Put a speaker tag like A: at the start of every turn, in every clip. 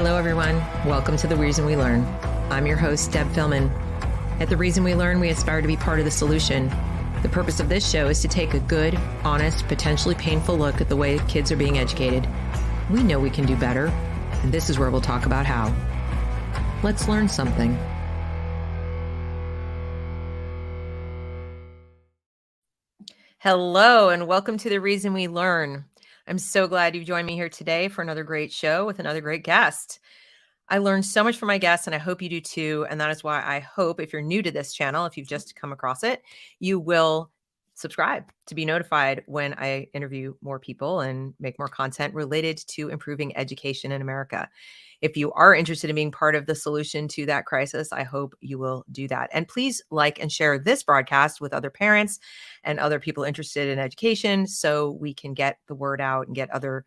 A: Hello, everyone. Welcome to The Reason We Learn. I'm your host, Deb Philman. At The Reason We Learn, we aspire to be part of the solution. The purpose of this show is to take a good, honest, potentially painful look at the way kids are being educated. We know we can do better, and this is where we'll talk about how. Let's learn something. Hello, and welcome to The Reason We Learn. I'm so glad you've joined me here today for another great show with another great guest. I learned so much from my guests, and I hope you do too. And that is why I hope if you're new to this channel, if you've just come across it, you will subscribe to be notified when I interview more people and make more content related to improving education in America. If you are interested in being part of the solution to that crisis, I hope you will do that. And please like and share this broadcast with other parents and other people interested in education so we can get the word out and get other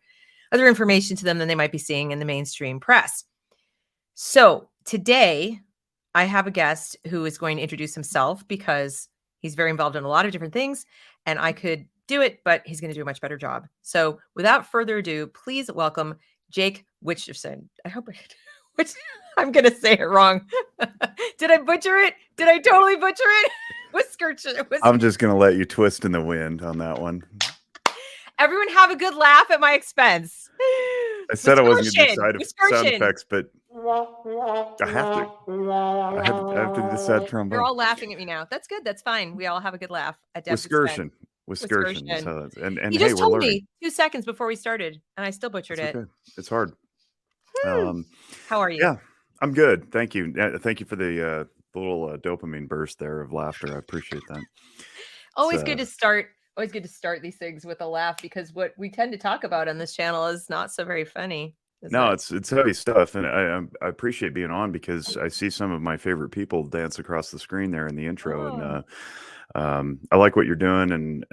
A: information to them than they might be seeing in the mainstream press. So today I have a guest who is going to introduce himself because he's very involved in a lot of different things and I could do it, but he's going to do a much better job. So without further ado, please welcome Jake Wiskerchen. I hope I'm going to say it wrong. Did I butcher it? Did I totally butcher it? Wiskerchen.
B: I'm just going to let you twist in the wind on that one.
A: Everyone have a good laugh at my expense.
B: I said I wasn't going to do sound effects, but I have to do the sad trombone.
A: They're all laughing at me now. That's good. That's fine. We all have a good laugh at
B: Wiskerchen.
A: So,
B: and
A: you just told me 2 seconds before we started, and I still butchered it. Okay.
B: It's hard.
A: How are you?
B: Yeah, I'm good. Thank you. Thank you for the little dopamine burst there of laughter. I appreciate that.
A: Always good to start. Always good to start these things with a laugh because what we tend to talk about on this channel is not so very funny.
B: No, it's heavy stuff, and I appreciate being on because I see some of my favorite people dance across the screen there in the intro, and I like what you're doing, and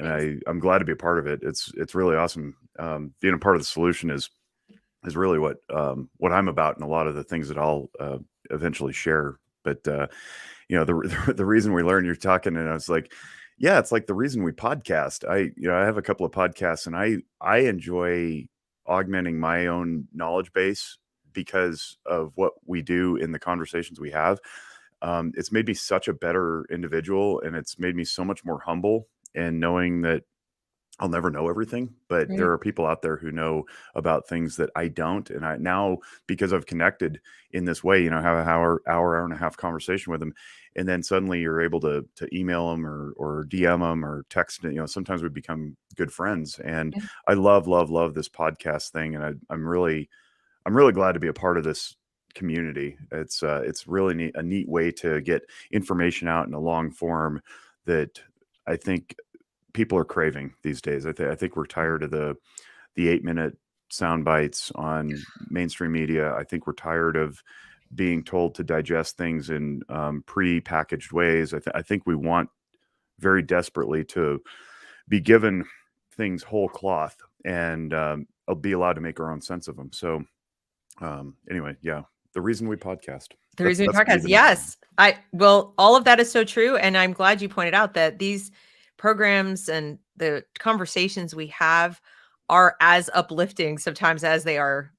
B: I'm glad to be a part of it. It's really awesome. Being a part of the solution is really what I'm about, and a lot of the things that I'll eventually share. But you know, the reason we learn, you're talking, and I was like, yeah, it's like the reason we podcast. I have a couple of podcasts, and I enjoy augmenting my own knowledge base because of what we do in the conversations we have. It's made me such a better individual, and it's made me so much more humble in knowing that I'll never know everything, but there are people out there who know about things that I don't. And I now, because I've connected in this way, have an hour and a half conversation with them. And then suddenly you're able to email them or DM them or text. Sometimes we become good friends. And I love this podcast thing. And I'm really glad to be a part of this community. It's really a neat way to get information out in a long form that I think people are craving these days. I think we're tired of the 8-minute sound bites on mainstream media. I think we're tired of being told to digest things in pre-packaged ways. I think we want very desperately to be given things whole cloth and be allowed to make our own sense of them. So anyway, yeah, the reason we podcast.
A: The reason we podcast. Yes. All of that is so true. And I'm glad you pointed out that these programs and the conversations we have are as uplifting sometimes as they are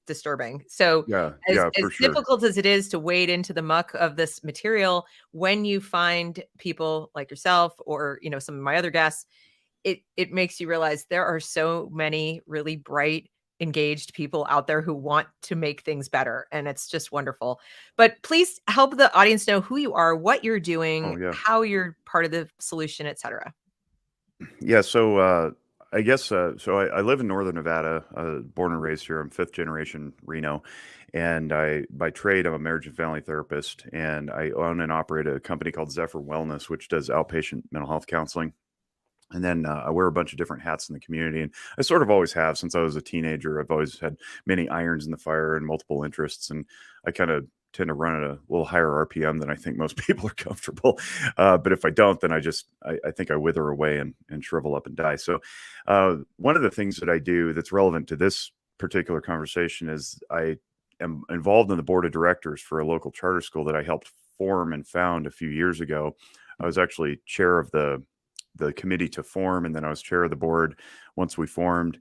A: disturbing. So as difficult as it is to wade into the muck of this material, when you find people like yourself or, some of my other guests, it makes you realize there are so many really bright, engaged people out there who want to make things better. And it's just wonderful. But please help the audience know who you are, what you're doing, how you're part of the solution, et cetera.
B: Yeah. So I guess, so I live in Northern Nevada, born and raised here. I'm 5th generation Reno. And by trade, I'm a marriage and family therapist. And I own and operate a company called Zephyr Wellness, which does outpatient mental health counseling. And then I wear a bunch of different hats in the community. And I sort of always have since I was a teenager. I've always had many irons in the fire and multiple interests. And I kind of tend to run at a little higher RPM than I think most people are comfortable. But if I don't, then I think I wither away and shrivel up and die. So one of the things that I do that's relevant to this particular conversation is I am involved in the board of directors for a local charter school that I helped form and found a few years ago. I was actually chair of the committee to form, and then I was chair of the board once we formed.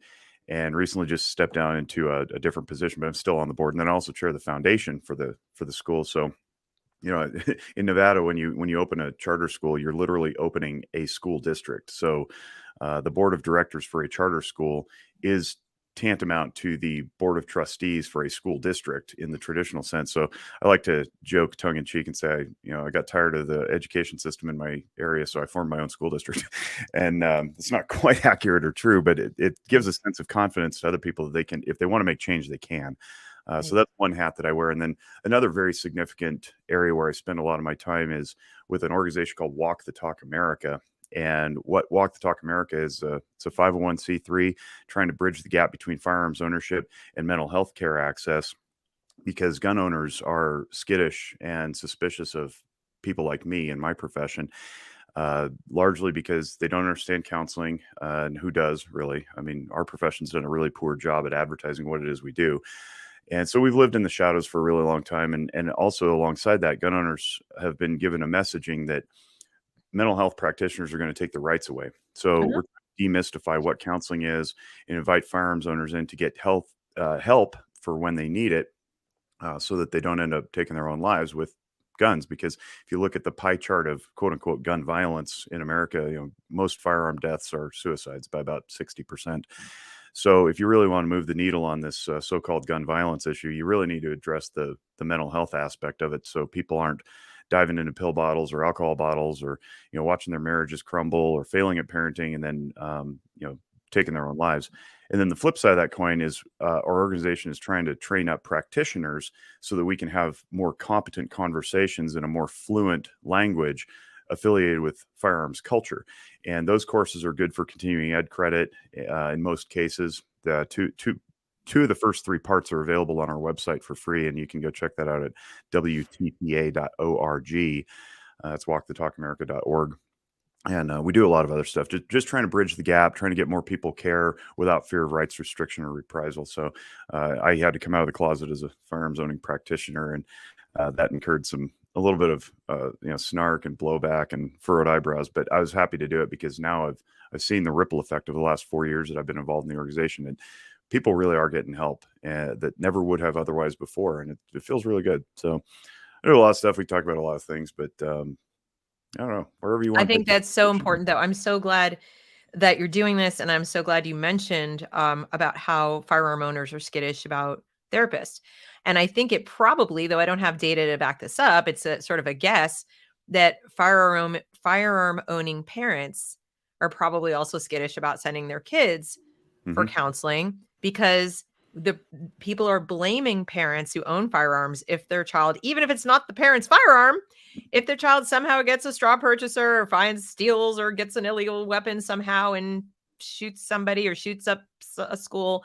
B: and recently just stepped down into a different position, but I'm still on the board. And then I also chair the foundation for the school. So, in Nevada, when you open a charter school, you're literally opening a school district. So the board of directors for a charter school is tantamount to the board of trustees for a school district in the traditional sense. So I like to joke tongue in cheek and say, I got tired of the education system in my area, so I formed my own school district. And it's not quite accurate or true, but it gives a sense of confidence to other people that they can, if they want to make change, they can. So that's one hat that I wear. And then another very significant area where I spend a lot of my time is with an organization called Walk the Talk America. And what Walk the Talk America is, it's a 501c3 trying to bridge the gap between firearms ownership and mental health care access, because gun owners are skittish and suspicious of people like me in my profession, largely because they don't understand counseling. And who does, really? I mean, our profession's done a really poor job at advertising what it is we do. And so we've lived in the shadows for a really long time. And also alongside that, gun owners have been given a messaging that mental health practitioners are going to take the rights away. So we're trying to demystify what counseling is and invite firearms owners in to get help for when they need it, so that they don't end up taking their own lives with guns. Because if you look at the pie chart of quote unquote gun violence in America, most firearm deaths are suicides by about 60%. So if you really want to move the needle on this so-called gun violence issue, you really need to address the mental health aspect of it, so people aren't diving into pill bottles or alcohol bottles, or watching their marriages crumble, or failing at parenting, and then taking their own lives. And then the flip side of that coin is our organization is trying to train up practitioners so that we can have more competent conversations in a more fluent language affiliated with firearms culture. And those courses are good for continuing ed credit in most cases. Two of the first three parts are available on our website for free, and you can go check that out at wtpa.org. That's walkthetalkamerica.org. And we do a lot of other stuff, just trying to bridge the gap, trying to get more people care without fear of rights restriction or reprisal. So I had to come out of the closet as a firearms owning practitioner, and that incurred a little bit of snark and blowback and furrowed eyebrows. But I was happy to do it, because now I've seen the ripple effect of the last 4 years that I've been involved in the organization, and people really are getting help that never would have otherwise before, and it feels really good. So I do a lot of stuff. We talk about a lot of things, but I don't know, wherever you want.
A: I think that's so important, though. I'm so glad that you're doing this, and I'm so glad you mentioned about how firearm owners are skittish about therapists. And I think it probably, though I don't have data to back this up, it's a sort of a guess that firearm owning parents are probably also skittish about sending their kids for counseling, because the people are blaming parents who own firearms if their child, even if it's not the parent's firearm, if their child somehow gets a straw purchaser or steals or gets an illegal weapon somehow and shoots somebody or shoots up a school,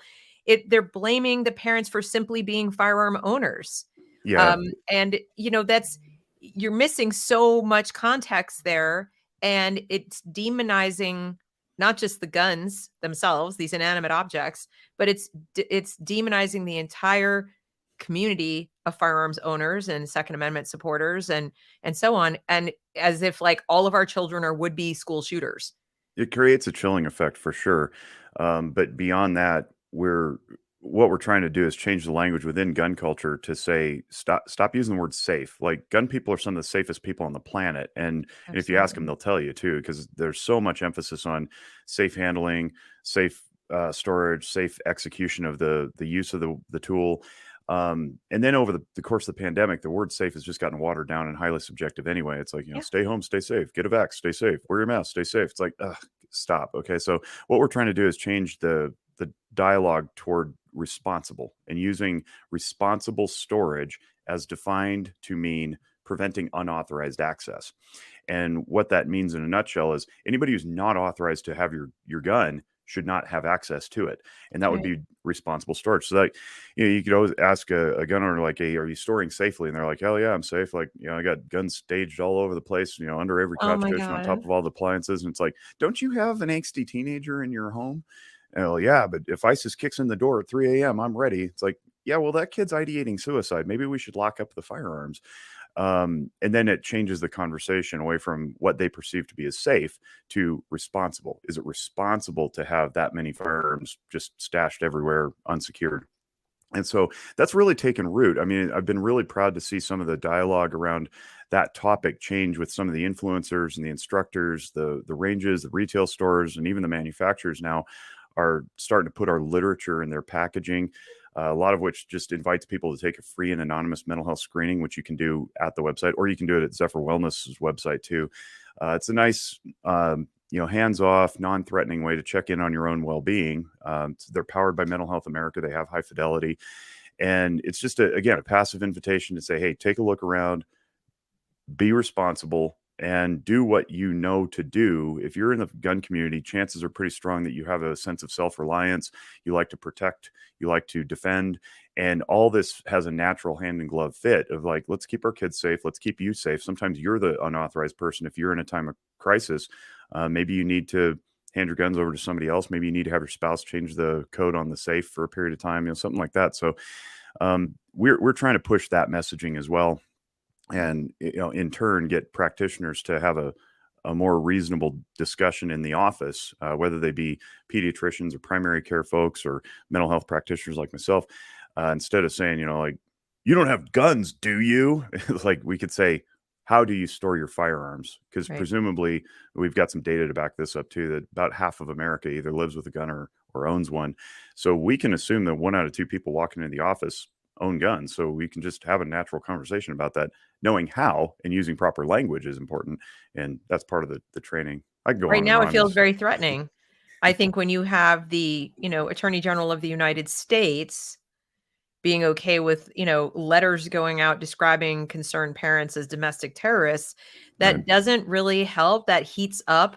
A: they're blaming the parents for simply being firearm owners.
B: Yeah.
A: And you're missing so much context there, and it's demonizing not just the guns themselves, these inanimate objects, but it's demonizing the entire community of firearms owners and Second Amendment supporters and so on. And as if like all of our children are would-be school shooters.
B: It creates a chilling effect for sure. But beyond that, what we're trying to do is change the language within gun culture to say, stop using the word safe. Like, gun people are some of the safest people on the planet. And if you ask them, they'll tell you too, because there's so much emphasis on safe handling, safe storage, safe execution of the use of the tool. And then over the course of the pandemic, the word safe has just gotten watered down and highly subjective anyway. It's like, stay home, stay safe, get a vax, stay safe, wear your mask, stay safe. It's like, stop. Okay. So what we're trying to do is change the dialogue toward responsible, and using responsible storage as defined to mean preventing unauthorized access. And what that means in a nutshell is anybody who's not authorized to have your gun should not have access to it. And that would be responsible storage. So that, you could always ask a gun owner, like, hey, are you storing safely? And they're like, hell yeah, I'm safe. Like, I got guns staged all over the place, under every couch cushion, on top of all the appliances. And it's like, don't you have an angsty teenager in your home? And well, yeah, but if ISIS kicks in the door at 3 a.m., I'm ready. It's like, yeah, well, that kid's ideating suicide. Maybe we should lock up the firearms. And then it changes the conversation away from what they perceive to be as safe to responsible. Is it responsible to have that many firearms just stashed everywhere unsecured? And so that's really taken root. I mean, I've been really proud to see some of the dialogue around that topic change with some of the influencers and the instructors, the ranges, the retail stores, and even the manufacturers now are starting to put our literature in their packaging, a lot of which just invites people to take a free and anonymous mental health screening, which you can do at the website, or you can do it at Zephyr Wellness's website too. It's a nice, hands-off, non-threatening way to check in on your own well-being. They're powered by Mental Health America. They have high fidelity. And it's just, a passive invitation to say, hey, take a look around, be responsible, and do what you know to do. If you're in the gun community, chances are pretty strong that you have a sense of self-reliance. You like to protect, you like to defend, and all this has a natural hand in glove fit of like, let's keep our kids safe. Let's keep you safe. Sometimes you're the unauthorized person. If you're in a time of crisis, maybe you need to hand your guns over to somebody else. Maybe you need to have your spouse change the code on the safe for a period of time, something like that. So we're trying to push that messaging as well. And, in turn, get practitioners to have a more reasonable discussion in the office, whether they be pediatricians or primary care folks or mental health practitioners like myself, instead of saying, like, you don't have guns, do you? It's like we could say, how do you store your firearms? Because presumably we've got some data to back this up too, that about half of America either lives with a gun or owns one. So we can assume that 1 out of 2 people walking into the office own guns. So we can just have a natural conversation about that. Knowing how and using proper language is important. And that's part of the training. I can go
A: Right
B: on
A: now,
B: and
A: it feels very threatening. I think when you have the, Attorney General of the United States being okay with, letters going out describing concerned parents as domestic terrorists, that doesn't really help. That heats up,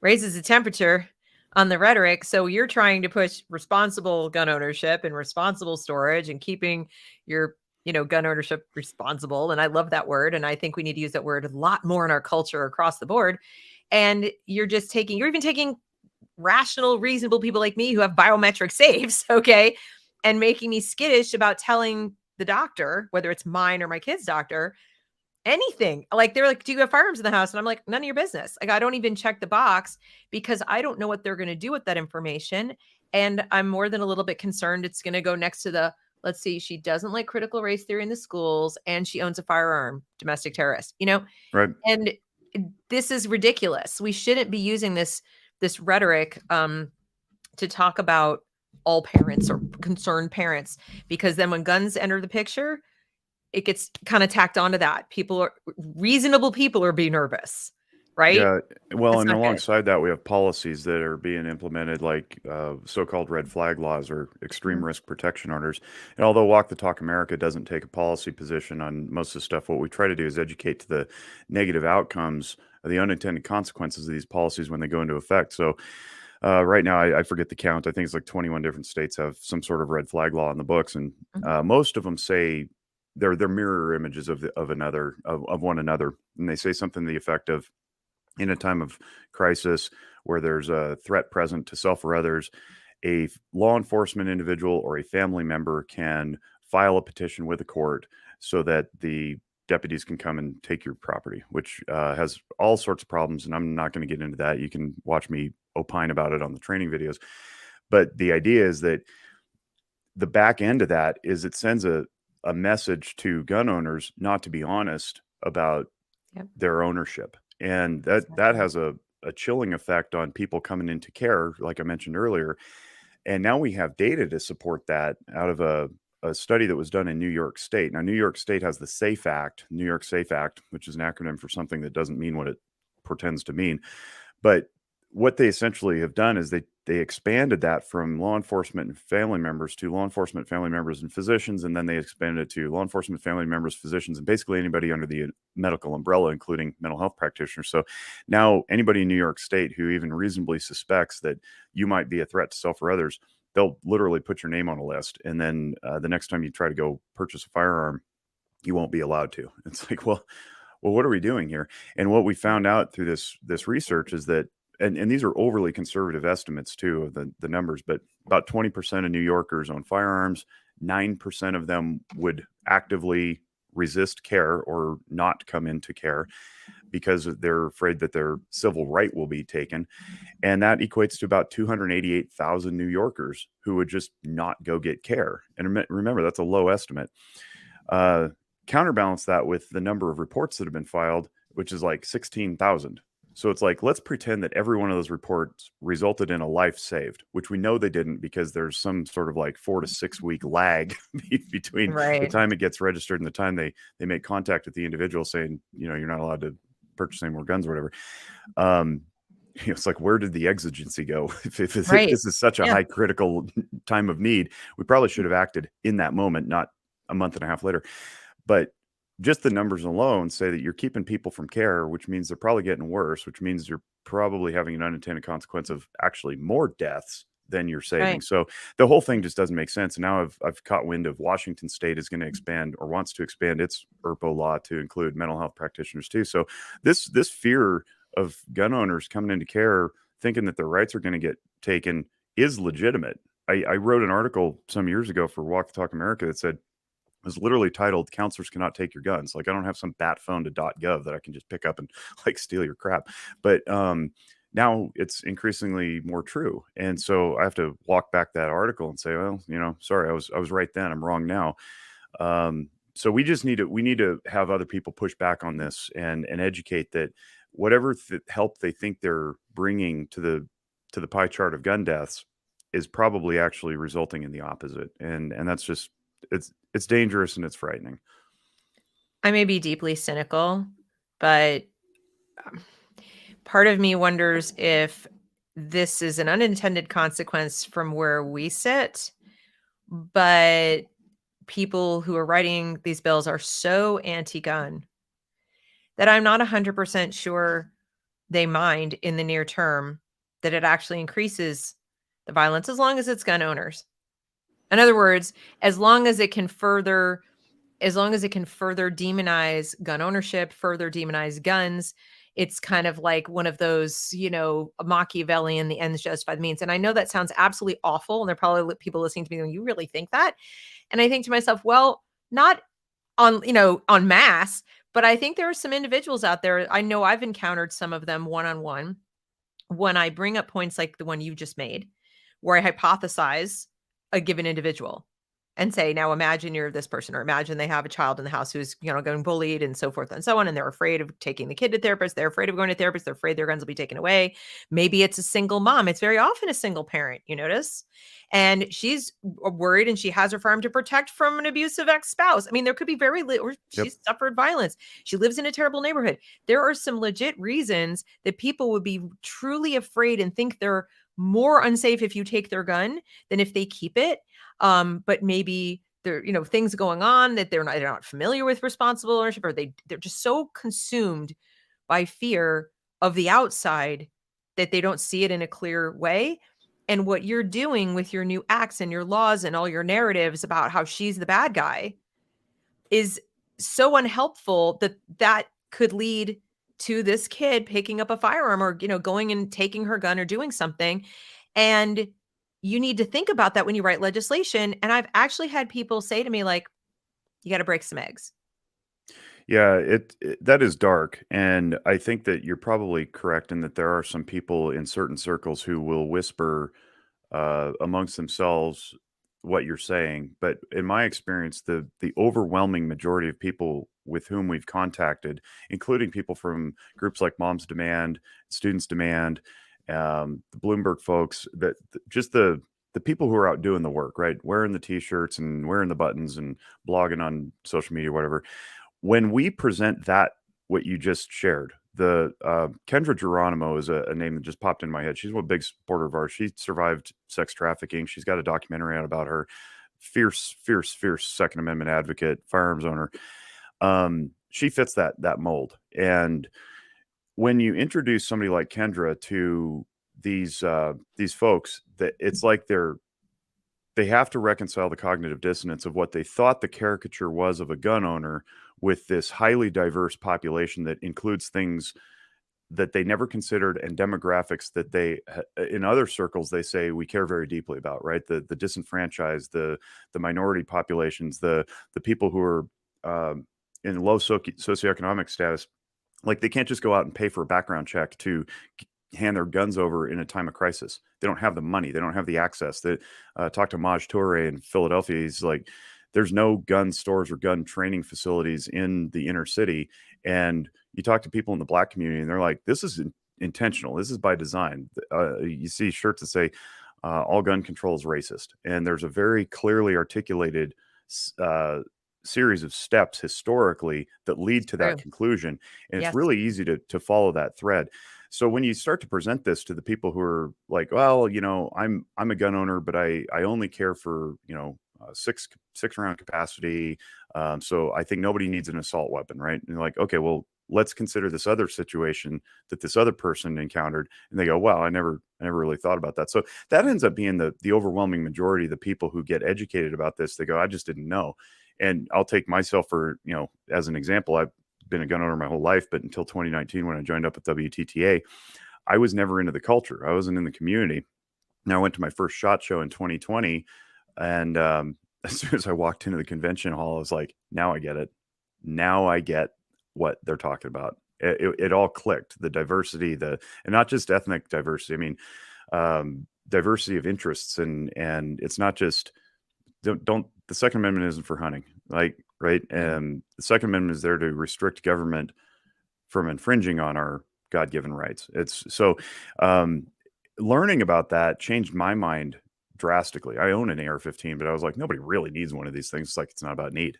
A: raises the temperature on the rhetoric. So you're trying to push responsible gun ownership and responsible storage and keeping your, gun ownership responsible. And I love that word. And I think we need to use that word a lot more in our culture across the board. And you're even taking rational, reasonable people like me who have biometric safes, okay, and making me skittish about telling the doctor, whether it's mine or my kid's doctor, anything. Like, they're like, do you have firearms in the house? And I'm like, none of your business. Like, I don't even check the box because I don't know what they're going to do with that information. And I'm more than a little bit concerned it's going to go next to the, let's see, she doesn't like critical race theory in the schools and she owns a firearm, domestic terrorist,
B: Right.
A: And this is ridiculous. We shouldn't be using this rhetoric to talk about all parents or concerned parents, because then when guns enter the picture, it gets kind of tacked onto that. Reasonable people are being nervous, right?
B: Yeah. Well,
A: That's
B: and
A: not good.
B: alongside that, we have policies that are being implemented, like so-called red flag laws or extreme risk protection orders. And although Walk the Talk America doesn't take a policy position on most of the stuff, what we try to do is educate to the negative outcomes, the unintended consequences of these policies when they go into effect. So right now, I forget the count. I think it's like 21 different states have some sort of red flag law in the books, and most of them say they're mirror images of one another, and they say something to the effect of, in a time of crisis where there's a threat present to self or others, a law enforcement individual or a family member can file a petition with a court so that the deputies can come and take your property, which has all sorts of problems. And I'm not going to get into that. You can watch me opine about it on the training videos. But the idea is that the back end of that is it sends a message to gun owners not to be honest about their ownership. And that has a chilling effect on people coming into care, like I mentioned earlier. And now we have data to support that out of a study that was done in New York State. Now, New York State has the SAFE Act, New York SAFE Act, which is an acronym for something that doesn't mean what it pretends to mean. But what they essentially have done is they expanded that from law enforcement and family members to law enforcement, family members, and physicians. And then they expanded it to law enforcement, family members, physicians, and basically anybody under the medical umbrella, including mental health practitioners. So now anybody in New York State who even reasonably suspects that you might be a threat to self or others, they'll literally put your name on a list. And then the next time you try to go purchase a firearm, you won't be allowed to. It's like, well, what are we doing here? And what we found out through this research is that, and these are overly conservative estimates too of the numbers, but about 20% of New Yorkers own firearms. 9% of them would actively resist care or not come into care because they're afraid that their civil right will be taken. And that equates to about 288,000 New Yorkers who would just not go get care. And remember, that's a low estimate. Counterbalance that with the number of reports that have been filed, which is like 16,000. So it's like, let's pretend that every one of those reports resulted in a life saved, which we know they didn't because there's some sort of like 4 to 6 week lag between the time it gets registered and the time they make contact with the individual saying, you're not allowed to purchase any more guns or whatever. It's like, where did the exigency go? If this is such a high critical time of need, we probably should have acted in that moment, not a month and a half later. But just the numbers alone say that you're keeping people from care, which means they're probably getting worse, which means you're probably having an unintended consequence of actually more deaths than you're saving. Right. So the whole thing just doesn't make sense. And now I've caught wind of Washington State is going to expand or wants to expand its ERPO law to include mental health practitioners too. So this fear of gun owners coming into care thinking that their rights are going to get taken is legitimate. I wrote an article some years ago for Walk the Talk America that said, was literally titled "Counselors Cannot Take Your Guns." Like, I don't have some bat phone to .gov that I can just pick up and like steal your crap. But now it's increasingly more true. And so I have to walk back that article and say, well, sorry, I was right then. I'm wrong now. So we just need to have other people push back on this and educate that whatever help they think they're bringing to the pie chart of gun deaths is probably actually resulting in the opposite. And that's just, it's dangerous and it's frightening.
A: I may be deeply cynical, but part of me wonders if this is an unintended consequence from where we sit, but people who are writing these bills are so anti-gun that I'm not 100% sure they mind in the near term that it actually increases the violence as long as it's gun owners. In other words, as long as it can further demonize gun ownership, further demonize guns, it's kind of like one of those, Machiavellian, the ends justify the means. And I know that sounds absolutely awful. And there are probably people listening to me going, you really think that? And I think to myself, well, not on mass, but I think there are some individuals out there. I know I've encountered some of them one-on-one when I bring up points like the one you just made, where I hypothesize a given individual and say, now imagine you're this person, or imagine they have a child in the house who's, getting bullied and so forth and so on. And they're afraid of taking the kid to therapists. They're afraid of going to therapists. They're afraid their guns will be taken away. Maybe it's a single mom. It's very often a single parent, you notice. And she's worried and she has her firearm to protect from an abusive ex-spouse. I mean, there could be or she's suffered violence. She lives in a terrible neighborhood. There are some legit reasons that people would be truly afraid and think they're more unsafe if you take their gun than if they keep it. But maybe there, things going on that they're not familiar with responsible ownership, or they're just so consumed by fear of the outside that they don't see it in a clear way. And what you're doing with your new acts and your laws and all your narratives about how she's the bad guy is so unhelpful that could lead to this kid picking up a firearm or, going and taking her gun or doing something. And you need to think about that when you write legislation. And I've actually had people say to me, like, you got to break some eggs.
B: Yeah, that is dark. And I think that you're probably correct in that there are some people in certain circles who will whisper amongst themselves what you're saying. But in my experience, the overwhelming majority of people with whom we've contacted, including people from groups like Moms Demand, Students Demand, the Bloomberg folks, that just the people who are out doing the work, right? Wearing the t-shirts and wearing the buttons and blogging on social media, whatever. When we present that, what you just shared, the Kendra Geronimo is a name that just popped in my head. She's a big supporter of ours. She survived sex trafficking. She's got a documentary out about her. Fierce Second Amendment advocate, firearms owner. She fits that mold. And when you introduce somebody like Kendra to these folks, that it's like they have to reconcile the cognitive dissonance of what they thought the caricature was of a gun owner with this highly diverse population that includes things that they never considered and demographics that they, in other circles, they say we care very deeply about, right? The disenfranchised, the minority populations, the people who are in low socioeconomic status, like they can't just go out and pay for a background check to hand their guns over in a time of crisis. They don't have the money. They don't have the access. That talked to Maj Toure in Philadelphia. He's like, there's no gun stores or gun training facilities in the inner city. And you talk to people in the Black community and they're like, this is intentional. This is by design. You see shirts that say all gun control is racist. And there's a very clearly articulated series of steps historically that lead to that conclusion. And it's really easy to follow that thread. So when you start to present this to the people who are like, well, you know, I'm a gun owner, but I only care for, you know, six round capacity. So I think nobody needs an assault weapon, right? And like, okay, well, let's consider this other situation that this other person encountered. And they go, wow, I never really thought about that. So that ends up being the overwhelming majority of the people who get educated about this. They go, I just didn't know. And I'll take myself for, you know, as an example. I've been a gun owner my whole life, but until 2019, when I joined up with WTTA, I was never into the culture. I wasn't in the community. Now I went to my first SHOT Show in 2020. And as soon as I walked into the convention hall, I was like, now I get it. Now I get what they're talking about. It all clicked. The diversity, and not just ethnic diversity. I mean, diversity of interests, and it's not just don't. The Second Amendment isn't for hunting, like, right? And the Second Amendment is there to restrict government from infringing on our God-given rights. It's so learning about that changed my mind drastically. I own an AR-15, but I was like, nobody really needs one of these things. It's like, it's not about need.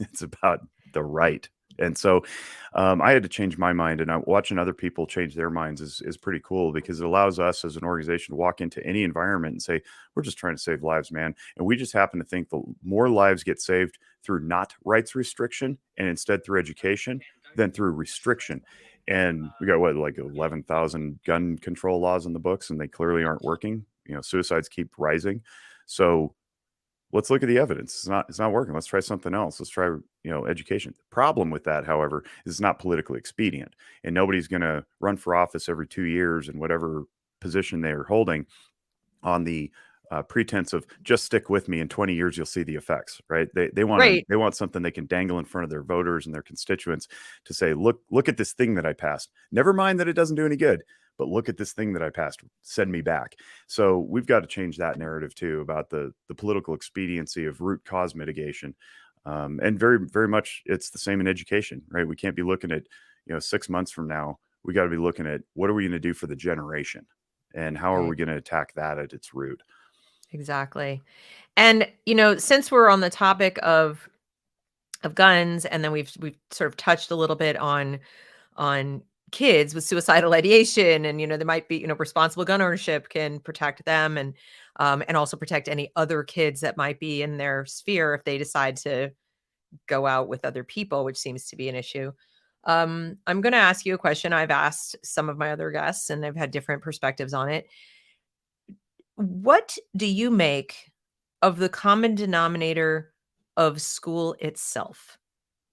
B: It's about the right. And so I had to change my mind, and watching other people change their minds is pretty cool, because it allows us as an organization to walk into any environment and say, we're just trying to save lives, man. And we just happen to think the more lives get saved through not rights restriction and instead through education than through restriction. And we got like 11,000 gun control laws in the books, and they clearly aren't working. You know, suicides keep rising. So let's look at the evidence. It's not working. Let's try something else. Let's try, you know, education. The problem with that, however, is it's not politically expedient, and nobody's going to run for office every 2 years in whatever position they are holding on the pretense of just stick with me. In 20 years, you'll see the effects, right? They want something they can dangle in front of their voters and their constituents to say, look at this thing that I passed. Never mind that it doesn't do any good, but look at this thing that I passed. Send me back. So we've got to change that narrative too, about the political expediency of root cause mitigation. And very, very much it's the same in education, right? We can't be looking at, you know, 6 months from now. We got to be looking at what are we going to do for the generation, and how are we going to attack that at its root?
A: Exactly. And, you know, since we're on the topic of guns, and then we've sort of touched a little bit on kids with suicidal ideation, and, you know, there might be, you know, responsible gun ownership can protect them, and also protect any other kids that might be in their sphere if they decide to go out with other people, which seems to be an issue. I'm going to ask you a question I've asked some of my other guests, and they've had different perspectives on it. What do you make of the common denominator of school itself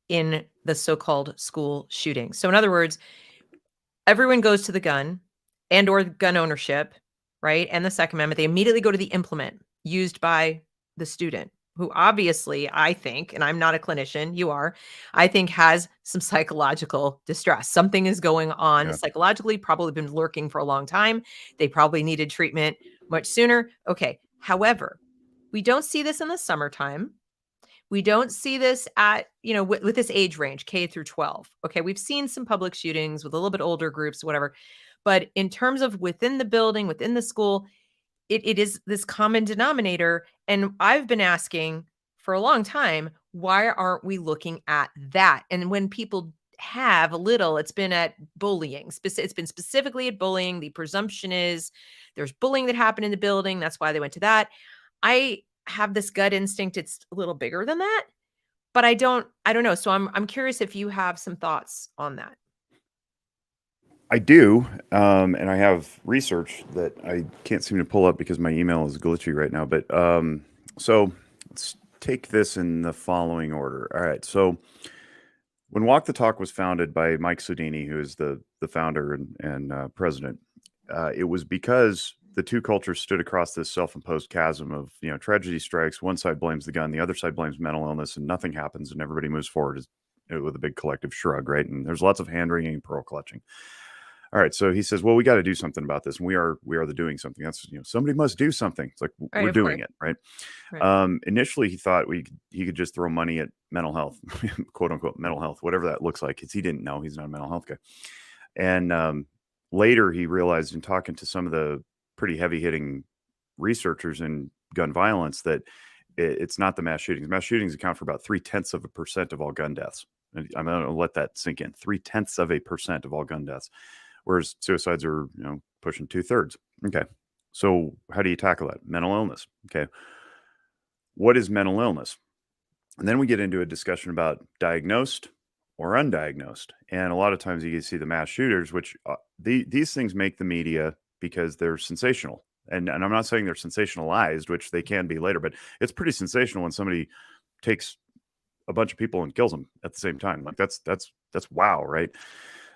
A: in the so-called school shooting? So in other words, everyone goes to the gun and or gun ownership, right? And the Second Amendment. They immediately go to the implement used by the student, who obviously, I think, and I'm not a clinician, you are, I think has some psychological distress. Something is going on psychologically, probably been lurking for a long time. They probably needed treatment much sooner. Okay. However, we don't see this in the summertime. We don't see this at, you know, with this age range, K through 12. Okay. We've seen some public shootings with a little bit older groups, whatever. But in terms of within the building, within the school, it is this common denominator. And I've been asking for a long time, why aren't we looking at that? And when people have a little, it's been at bullying. It's been specifically at bullying. The presumption is there's bullying that happened in the building. That's why they went to that. I have this gut instinct. It's a little bigger than that, but I don't know. So I'm curious if you have some thoughts on that.
B: I do, and I have research that I can't seem to pull up because my email is glitchy right now. But so let's take this in the following order. All right. So when Walk the Talk was founded by Mike Sodini, who is the founder and president, it was because the two cultures stood across this self-imposed chasm of, you know, tragedy strikes, one side blames the gun, the other side blames mental illness, and nothing happens, and everybody moves forward with a big collective shrug, right? And there's lots of hand wringing and pearl clutching. All right, so he says, well, we got to do something about this, and we are the doing something. That's, somebody must do something. It's like,
A: Right,
B: we're
A: of
B: doing
A: course.
B: it, right?
A: Right.
B: Initially, he thought he could just throw money at mental health, quote unquote mental health, whatever that looks like, because he didn't know. He's not a mental health guy. And later, he realized in talking to some of the pretty heavy hitting researchers in gun violence that it's not the mass shootings. Mass shootings account for about 0.3% of all gun deaths. And I'm going to let that sink in. 0.3% of all gun deaths, whereas suicides are, pushing 2/3. Okay. So how do you tackle that? Mental illness. Okay. What is mental illness? And then we get into a discussion about diagnosed or undiagnosed. And a lot of times you can see the mass shooters, which these things make the media because they're sensational. And I'm not saying they're sensationalized, which they can be later, but it's pretty sensational when somebody takes a bunch of people and kills them at the same time. Like that's wow, right?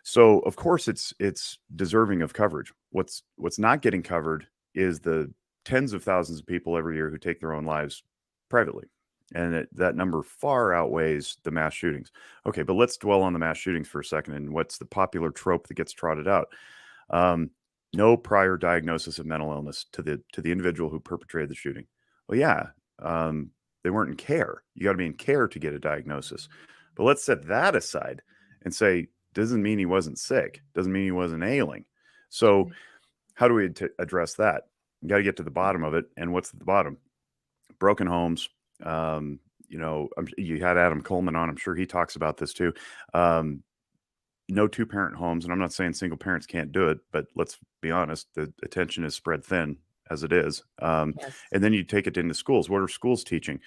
B: So of course it's deserving of coverage. What's not getting covered is the tens of thousands of people every year who take their own lives privately. And that number far outweighs the mass shootings. Okay, but let's dwell on the mass shootings for a second. And what's the popular trope that gets trotted out? No prior diagnosis of mental illness to the individual who perpetrated the shooting. Well, yeah, they weren't in care. You got to be in care to get a diagnosis. But let's set that aside and say, doesn't mean he wasn't sick. Doesn't mean he wasn't ailing. So how do we address that? You got to get to the bottom of it. And what's at the bottom? Broken homes. You had Adam Coleman on. I'm sure he talks about this too. No two-parent homes. And I'm not saying single parents can't do it, but let's be honest, the attention is spread thin as it is.
A: Yes.
B: And then you take it into schools. What are schools teaching?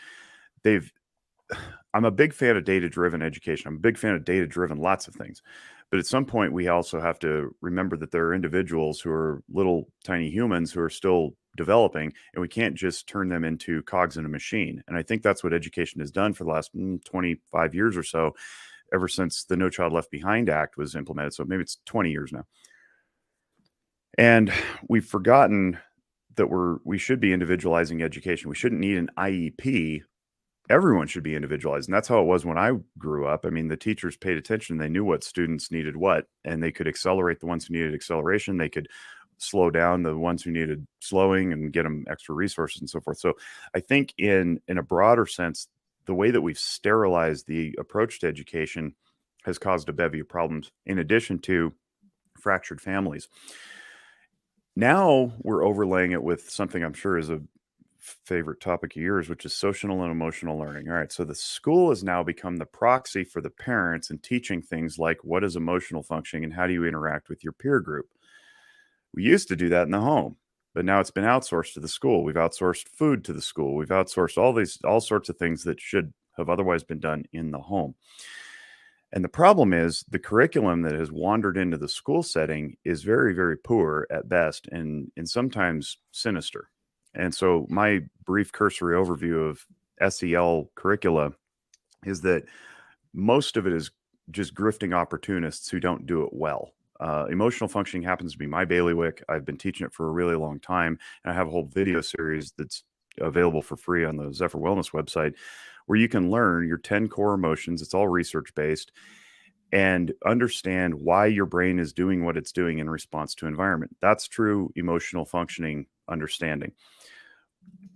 B: I'm a big fan of data-driven education. I'm a big fan of data-driven lots of things. But at some point, we also have to remember that there are individuals who are little tiny humans who are still developing, and we can't just turn them into cogs in a machine. And I think that's what education has done for the last 25 years or so, ever since the No Child Left Behind Act was implemented. So maybe it's 20 years now. And we've forgotten that we should be individualizing education. We shouldn't need an IEP. Everyone should be individualized. And that's how it was when I grew up. I mean, the teachers paid attention. They knew what students needed what, and they could accelerate the ones who needed acceleration. They could slow down the ones who needed slowing and get them extra resources and so forth. So I think in a broader sense, the way that we've sterilized the approach to education has caused a bevy of problems, in addition to fractured families. Now we're overlaying it with something I'm sure is a favorite topic of yours, which is social and emotional learning. All right. So the school has now become the proxy for the parents and teaching things like what is emotional functioning and how do you interact with your peer group. We used to do that in the home, but now it's been outsourced to the school. We've outsourced food to the school. We've outsourced all sorts of things that should have otherwise been done in the home. And the problem is the curriculum that has wandered into the school setting is very, very poor at best and sometimes sinister. And so my brief cursory overview of SEL curricula is that most of it is just grifting opportunists who don't do it well. Emotional functioning happens to be my bailiwick. I've been teaching it for a really long time. And I have a whole video series that's available for free on the Zephyr Wellness website where you can learn your 10 core emotions. It's all research-based, and understand why your brain is doing what it's doing in response to environment. That's true emotional functioning understanding.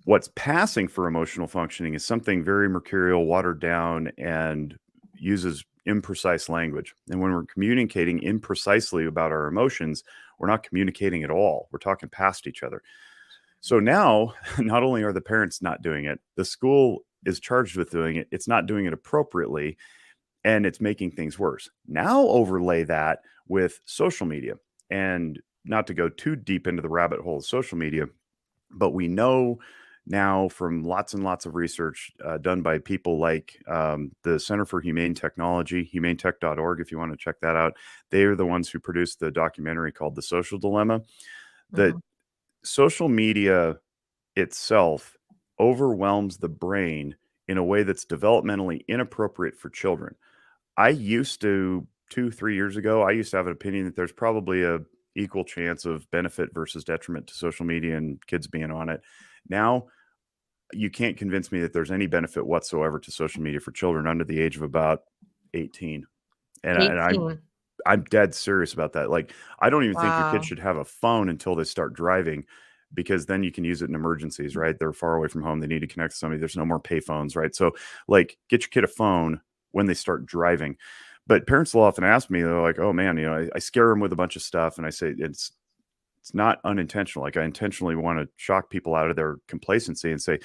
B: What's passing for emotional functioning is something very mercurial, watered down, and uses imprecise language. And when we're communicating imprecisely about our emotions, we're not communicating at all. We're talking past each other. So now, not only are the parents not doing it, the school is charged with doing it. It's not doing it appropriately, and it's making things worse. Now overlay that with social media. And not to go too deep into the rabbit hole of social media, but we know now from lots and lots of research done by people like the Center for Humane Technology, humanetech.org, if you want to check that out. They are the ones who produced the documentary called The Social Dilemma, that social media itself overwhelms the brain in a way that's developmentally inappropriate for children. I used to, 2-3 years ago, I used to have an opinion that there's probably a equal chance of benefit versus detriment to social media and kids being on it. Now, you can't convince me that there's any benefit whatsoever to social media for children under the age of about 18. And,
A: 18.
B: I'm dead serious about that. Like, I don't even think your kid
A: Wow.
B: should have a phone until they start driving, because then you can use it in emergencies, right? They're far away from home. They need to connect to somebody. There's no more pay phones, right? So like, get your kid a phone when they start driving. But parents will often ask me, they're like, oh man, I scare them with a bunch of stuff. And I say, it's not unintentional. Like, I intentionally want to shock people out of their complacency and say,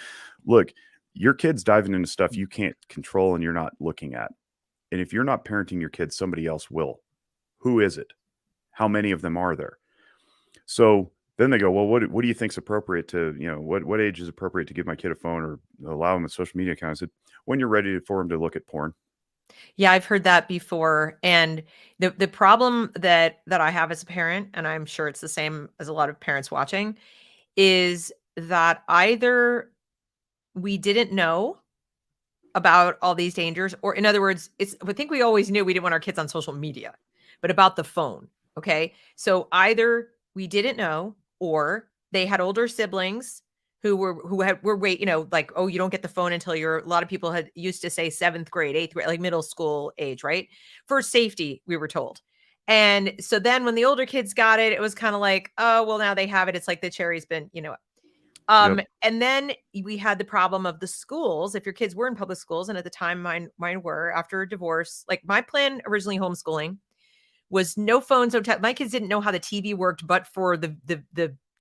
B: look, your kid's diving into stuff you can't control and you're not looking at. And if you're not parenting your kids, somebody else will. Who is it? How many of them are there? So then they go, well, what do you think's appropriate to, what age is appropriate to give my kid a phone or allow them a social media account? I said, when you're ready for them to look at porn.
A: Yeah, I've heard that before. And the problem that I have as a parent, and I'm sure it's the same as a lot of parents watching, is that either we didn't know about all these dangers, or in other words, I think we always knew we didn't want our kids on social media, but about the phone. Okay. So either we didn't know, or they had older siblings who were wait, like, oh, you don't get the phone until a lot of people had used to say 7th grade, 8th grade, like middle school age, right? For safety, we were told. And so then when the older kids got it, it was kind of like, oh, well, now they have it. It's like the cherry's been,
B: Yep.
A: and then we had the problem of the schools. If your kids were in public schools, and at the time mine were, after a divorce, like my plan originally homeschooling was no phones, my kids didn't know how the TV worked, but for the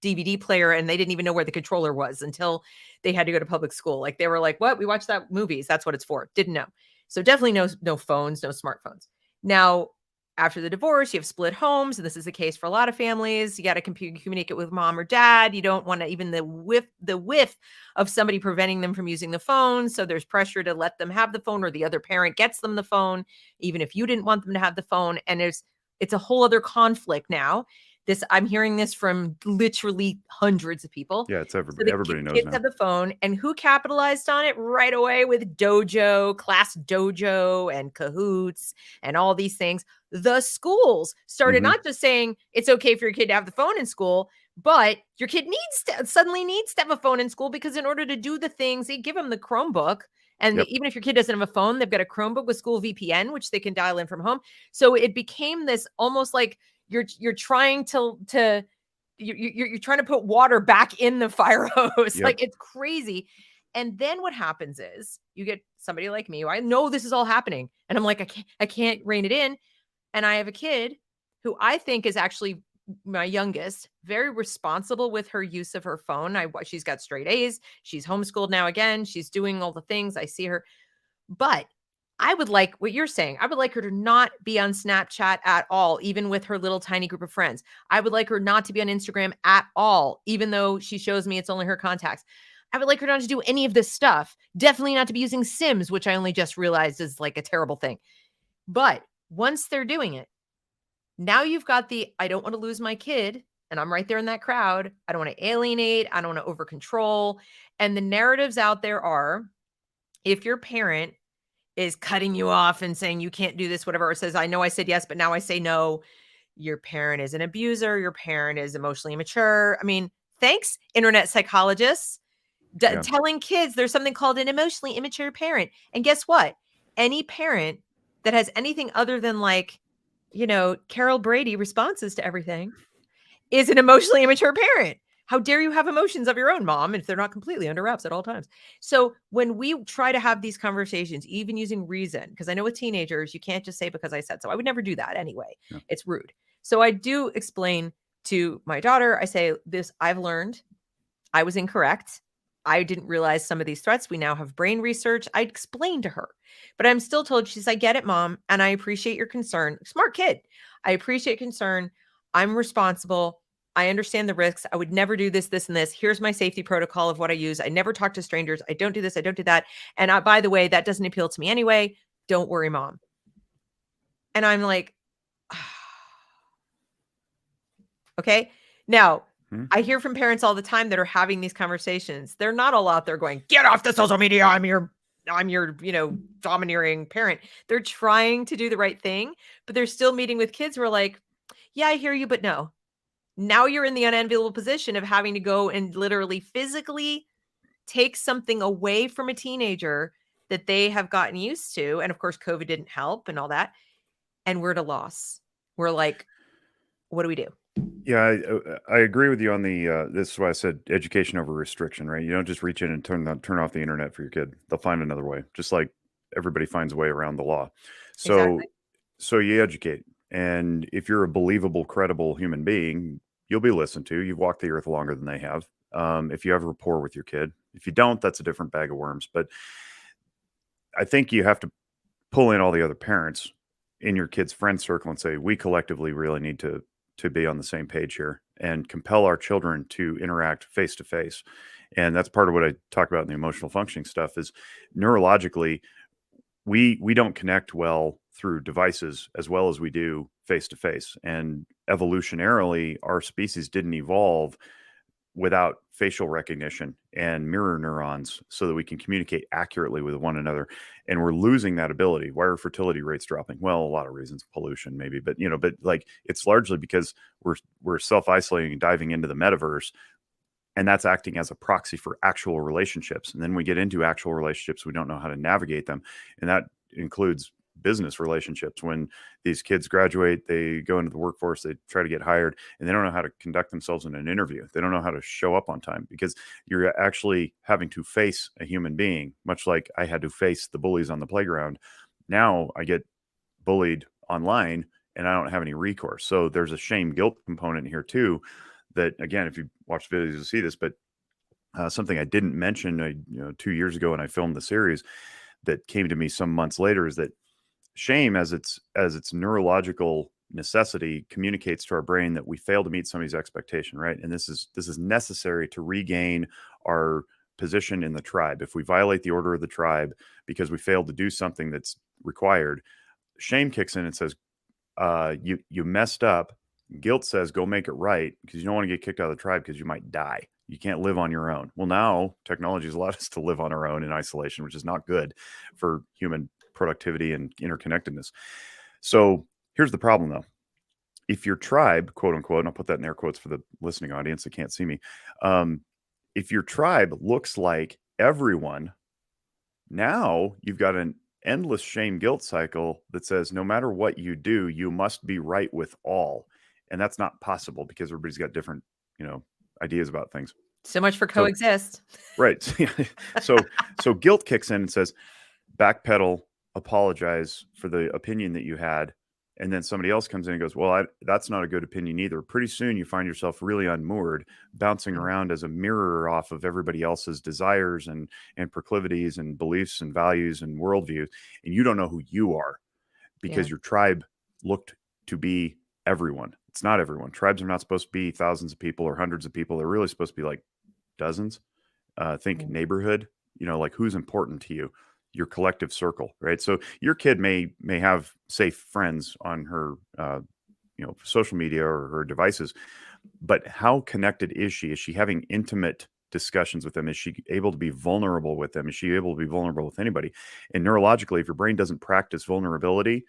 A: DVD player, and they didn't even know where the controller was until they had to go to public school. Like, they were like, what? We watched that movies. That's what it's for. Didn't know. So definitely no phones, no smartphones. Now, after the divorce, you have split homes, and this is the case for a lot of families. You got to communicate with mom or dad. You don't want to even the whiff of somebody preventing them from using the phone. So there's pressure to let them have the phone, or the other parent gets them the phone, even if you didn't want them to have the phone. And it's a whole other conflict now. I'm hearing this from literally hundreds of people.
B: Yeah, it's
A: So
B: everybody knows
A: kids
B: now.
A: have the phone, and who capitalized on it right away with Class Dojo and Cahoots and all these things? The schools started not just saying it's okay for your kid to have the phone in school, but your kid suddenly needs to have a phone in school, because in order to do the things, they give them the Chromebook. And
B: Yep.
A: even if your kid doesn't have a phone, they've got a Chromebook with school VPN, which they can dial in from home. So it became this almost like you're trying you're trying to put water back in the fire hose.
B: Yep.
A: Like, it's crazy. And then what happens is you get somebody like me, who I know this is all happening, and I'm like, I can't rein it in. And I have a kid who I think is actually my youngest, very responsible with her use of her phone. She's got straight A's. She's homeschooled now again. She's doing all the things. I see her. But I would like what you're saying. I would like her to not be on Snapchat at all, even with her little tiny group of friends. I would like her not to be on Instagram at all, even though she shows me it's only her contacts. I would like her not to do any of this stuff. Definitely not to be using Sims, which I only just realized is like a terrible thing. But once they're doing it, now you've got I don't want to lose my kid, and I'm right there in that crowd. I don't want to alienate. I don't want to over control. And the narratives out there are, if your parent is cutting you off and saying you can't do this, whatever, or says, I know I said yes, but now I say no, your parent is an abuser, your parent is emotionally immature. I mean, thanks, internet psychologists, telling kids there's something called an emotionally immature parent. And guess what? Any parent that has anything other than Carol Brady responses to everything is an emotionally immature parent. How dare you have emotions of your own, mom, if they're not completely under wraps at all times? So when we try to have these conversations, even using reason, because I know with teenagers, you can't just say because I said so. I would never do that anyway. Yeah. It's rude. So I do explain to my daughter, I say, I've learned I was incorrect. I didn't realize some of these threats. We now have brain research. I explained to her, but I'm still told, I get it, mom. And I appreciate your concern. Smart kid. I appreciate concern. I'm responsible. I understand the risks. I would never do this, this, and this. Here's my safety protocol of what I use. I never talk to strangers. I don't do this. I don't do that. And by the way, that doesn't appeal to me anyway. Don't worry, mom. And I'm like, okay. Now, I hear from parents all the time that are having these conversations. They're not all out there going, get off the social media. I'm your domineering parent. They're trying to do the right thing, but they're still meeting with kids who are like, yeah, I hear you, but no. Now you're in the unenviable position of having to go and literally physically take something away from a teenager that they have gotten used to. And of course, COVID didn't help and all that. And we're at a loss. We're like, what do we do?
B: Yeah, I agree with you on the. This is why I said education over restriction, right? You don't just reach in and turn off the internet for your kid. They'll find another way, just like everybody finds a way around the law. So,
A: Exactly.
B: so you educate, and if you're a believable, credible human being, you'll be listened to. You've walked the earth longer than they have. If you have rapport with your kid, if you don't, that's a different bag of worms. But I think you have to pull in all the other parents in your kid's friend circle and say, we collectively really need to be on the same page here and compel our children to interact face to face. And that's part of what I talk about in the emotional functioning stuff is neurologically, we don't connect well through devices as well as we do face to face. And evolutionarily, our species didn't evolve without facial recognition and mirror neurons so that we can communicate accurately with one another. And we're losing that ability. Why are fertility rates dropping? Well, a lot of reasons, pollution maybe, but but like it's largely because we're self-isolating and diving into the metaverse, and that's acting as a proxy for actual relationships. And then we get into actual relationships, we don't know how to navigate them. And that includes business relationships. When these kids graduate, they go into the workforce, they try to get hired, and they don't know how to conduct themselves in an interview. They don't know how to show up on time because you're actually having to face a human being, much like I had to face the bullies on the playground. Now I get bullied online and I don't have any recourse. So there's a shame guilt component here too, that again, if you watch videos, you'll see this, but something I didn't mention, 2 years ago when I filmed the series that came to me some months later is that shame as its neurological necessity communicates to our brain that we fail to meet somebody's expectation, right? And this is necessary to regain our position in the tribe. If we violate the order of the tribe because we failed to do something that's required, shame kicks in and says, you messed up. Guilt says, go make it right, because you don't want to get kicked out of the tribe because you might die. You can't live on your own. Well, now technology has allowed us to live on our own in isolation, which is not good for human productivity and interconnectedness. So here's the problem, though. If your tribe, quote unquote, and I'll put that in air quotes for the listening audience that can't see me, if your tribe looks like everyone, now you've got an endless shame guilt cycle that says no matter what you do, you must be right with all. And that's not possible because everybody's got different, ideas about things.
A: So much for coexist.
B: Right. So guilt kicks in and says, backpedal, apologize for the opinion that you had. And then somebody else comes in and goes, well, that's not a good opinion either. Pretty soon you find yourself really unmoored, bouncing around as a mirror off of everybody else's desires and proclivities and beliefs and values and worldviews. And you don't know who you are because your tribe looked to be everyone. It's not everyone. Tribes are not supposed to be thousands of people or hundreds of people. They're really supposed to be like dozens. Think neighborhood, like who's important to you, your collective circle, right? So your kid may have safe friends on her, social media or her devices, but how connected is she? Is she having intimate discussions with them? Is she able to be vulnerable with them? Is she able to be vulnerable with anybody? And neurologically, if your brain doesn't practice vulnerability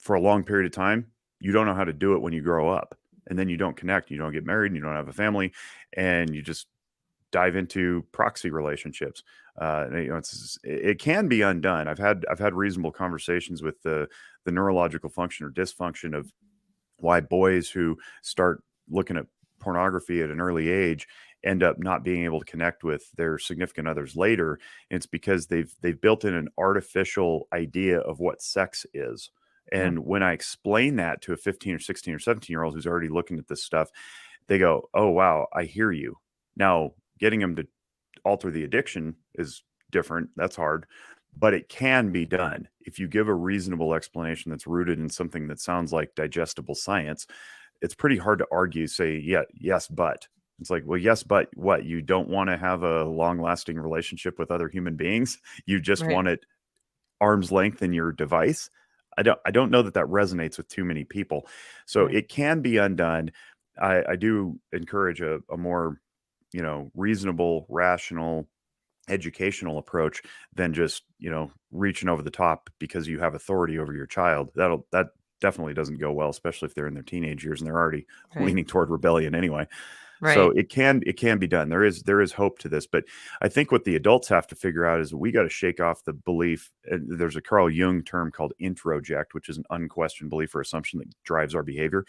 B: for a long period of time, you don't know how to do it when you grow up, and then you don't connect, you don't get married, and you don't have a family, and you just dive into proxy relationships. It can be undone. I've had reasonable conversations with the neurological function or dysfunction of why boys who start looking at pornography at an early age end up not being able to connect with their significant others later. And it's because they've built in an artificial idea of what sex is. And when I explain that to a 15 or 16 or 17-year-old who's already looking at this stuff, they go, oh, wow, I hear you. Now, getting them to alter the addiction is different. That's hard, but it can be done. If you give a reasonable explanation that's rooted in something that sounds like digestible science, it's pretty hard to argue, say, yeah, yes, but. It's like, well, yes, but what? You don't want to have a long-lasting relationship with other human beings? You just want it arm's length in your device? I don't know that resonates with too many people. So it can be undone. I do encourage a more, reasonable, rational, educational approach than just, reaching over the top because you have authority over your child. That definitely doesn't go well, especially if they're in their teenage years and they're already leaning toward rebellion anyway. So
A: Right.
B: it can be done. There is hope to this, but I think what the adults have to figure out is we got to shake off the belief. And there's a Carl Jung term called introject, which is an unquestioned belief or assumption that drives our behavior.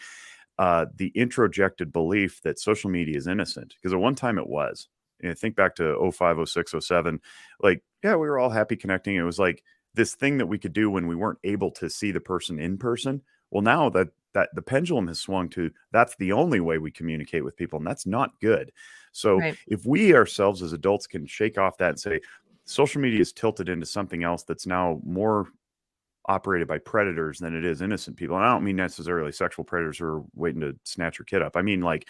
B: The introjected belief that social media is innocent, because at one time it was. You know, think back to 05, 06, 07. Like, yeah, we were all happy connecting. It was like this thing that we could do when we weren't able to see the person in person. Well, now that the pendulum has swung to that's the only way we communicate with people, and that's not good. So
A: Right.
B: if we ourselves as adults can shake off that and say social media is tilted into something else that's now more operated by predators than it is innocent people. And I don't mean necessarily sexual predators who are waiting to snatch your kid up. I mean like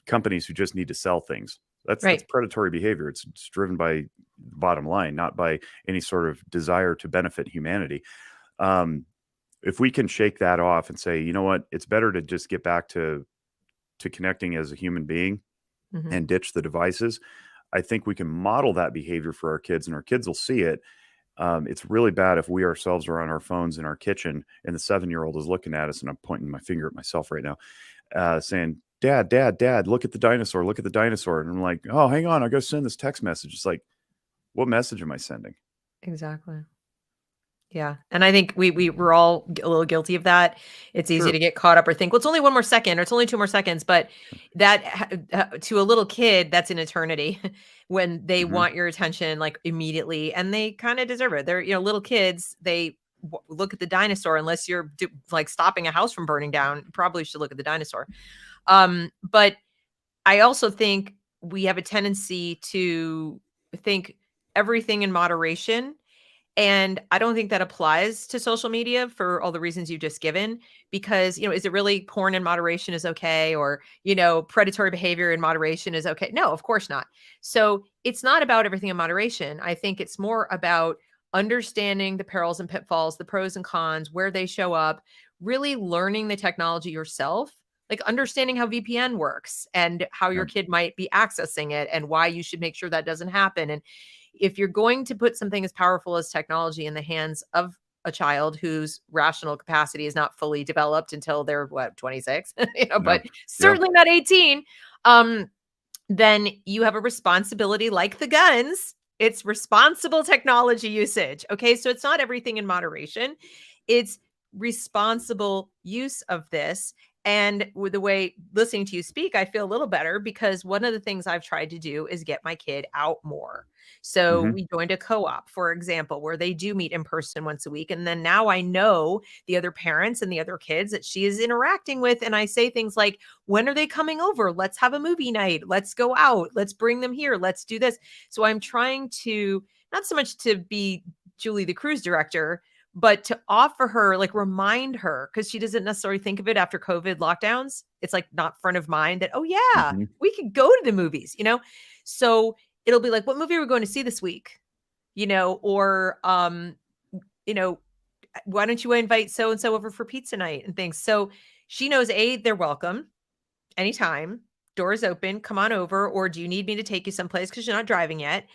B: companies who just need to sell things. That's
A: Right.
B: predatory behavior. It's driven by bottom line, not by any sort of desire to benefit humanity. If we can shake that off and say, you know what, it's better to just get back to connecting as a human being
A: Mhm.
B: and ditch the devices, I think we can model that behavior for our kids, and our kids will see it. It's really bad if we ourselves are on our phones in our kitchen and the 7-year-old is looking at us, and I'm pointing my finger at myself right now, saying, Dad, Dad, Dad, look at the dinosaur, look at the dinosaur. And I'm like, oh, hang on, I got to send this text message. It's like, what message am I sending?
A: Exactly. Yeah, and I think we're all a little guilty of that. It's easy
B: Sure.
A: to get caught up or think, well, it's only 1 more second or it's only 2 more seconds, but to a little kid, that's an eternity when they
B: Hmm.
A: want your attention like immediately, and they kind of deserve it. They're little kids. They look at the dinosaur unless you're like stopping a house from burning down. You probably should look at the dinosaur. But I also think we have a tendency to think everything in moderation, and I don't think that applies to social media for all the reasons you've just given, because, is it really porn in moderation is okay? Or, predatory behavior in moderation is okay? No, of course not. So it's not about everything in moderation. I think it's more about understanding the perils and pitfalls, the pros and cons, where they show up, really learning the technology yourself, like understanding how VPN works and how your
B: Yeah.
A: kid might be accessing it and why you should make sure that doesn't happen. And if you're going to put something as powerful as technology in the hands of a child whose rational capacity is not fully developed until they're 26,
B: Yeah.
A: but
B: Yeah.
A: certainly not 18, um, then you have a responsibility like the guns. It's responsible technology usage. Okay. So it's not everything in moderation. It's responsible use of this. And with the way listening to you speak, I feel a little better because one of the things I've tried to do is get my kid out more. So
B: Hmm.
A: we joined a co-op, for example, where they do meet in person once a week. And then now I know the other parents and the other kids that she is interacting with. And I say things like, when are they coming over? Let's have a movie night. Let's go out. Let's bring them here. Let's do this. So I'm trying to not so much to be Julie the cruise director, but to offer her, like remind her, because she doesn't necessarily think of it after COVID lockdowns. It's like not front of mind that, oh, yeah,
B: Hmm.
A: we could go to the movies. So it'll be like, what movie are we going to see this week? Or, you know, why don't you invite so and so over for pizza night and things? So she knows they're welcome anytime. Doors open, come on over. Or do you need me to take you someplace because you're not driving yet?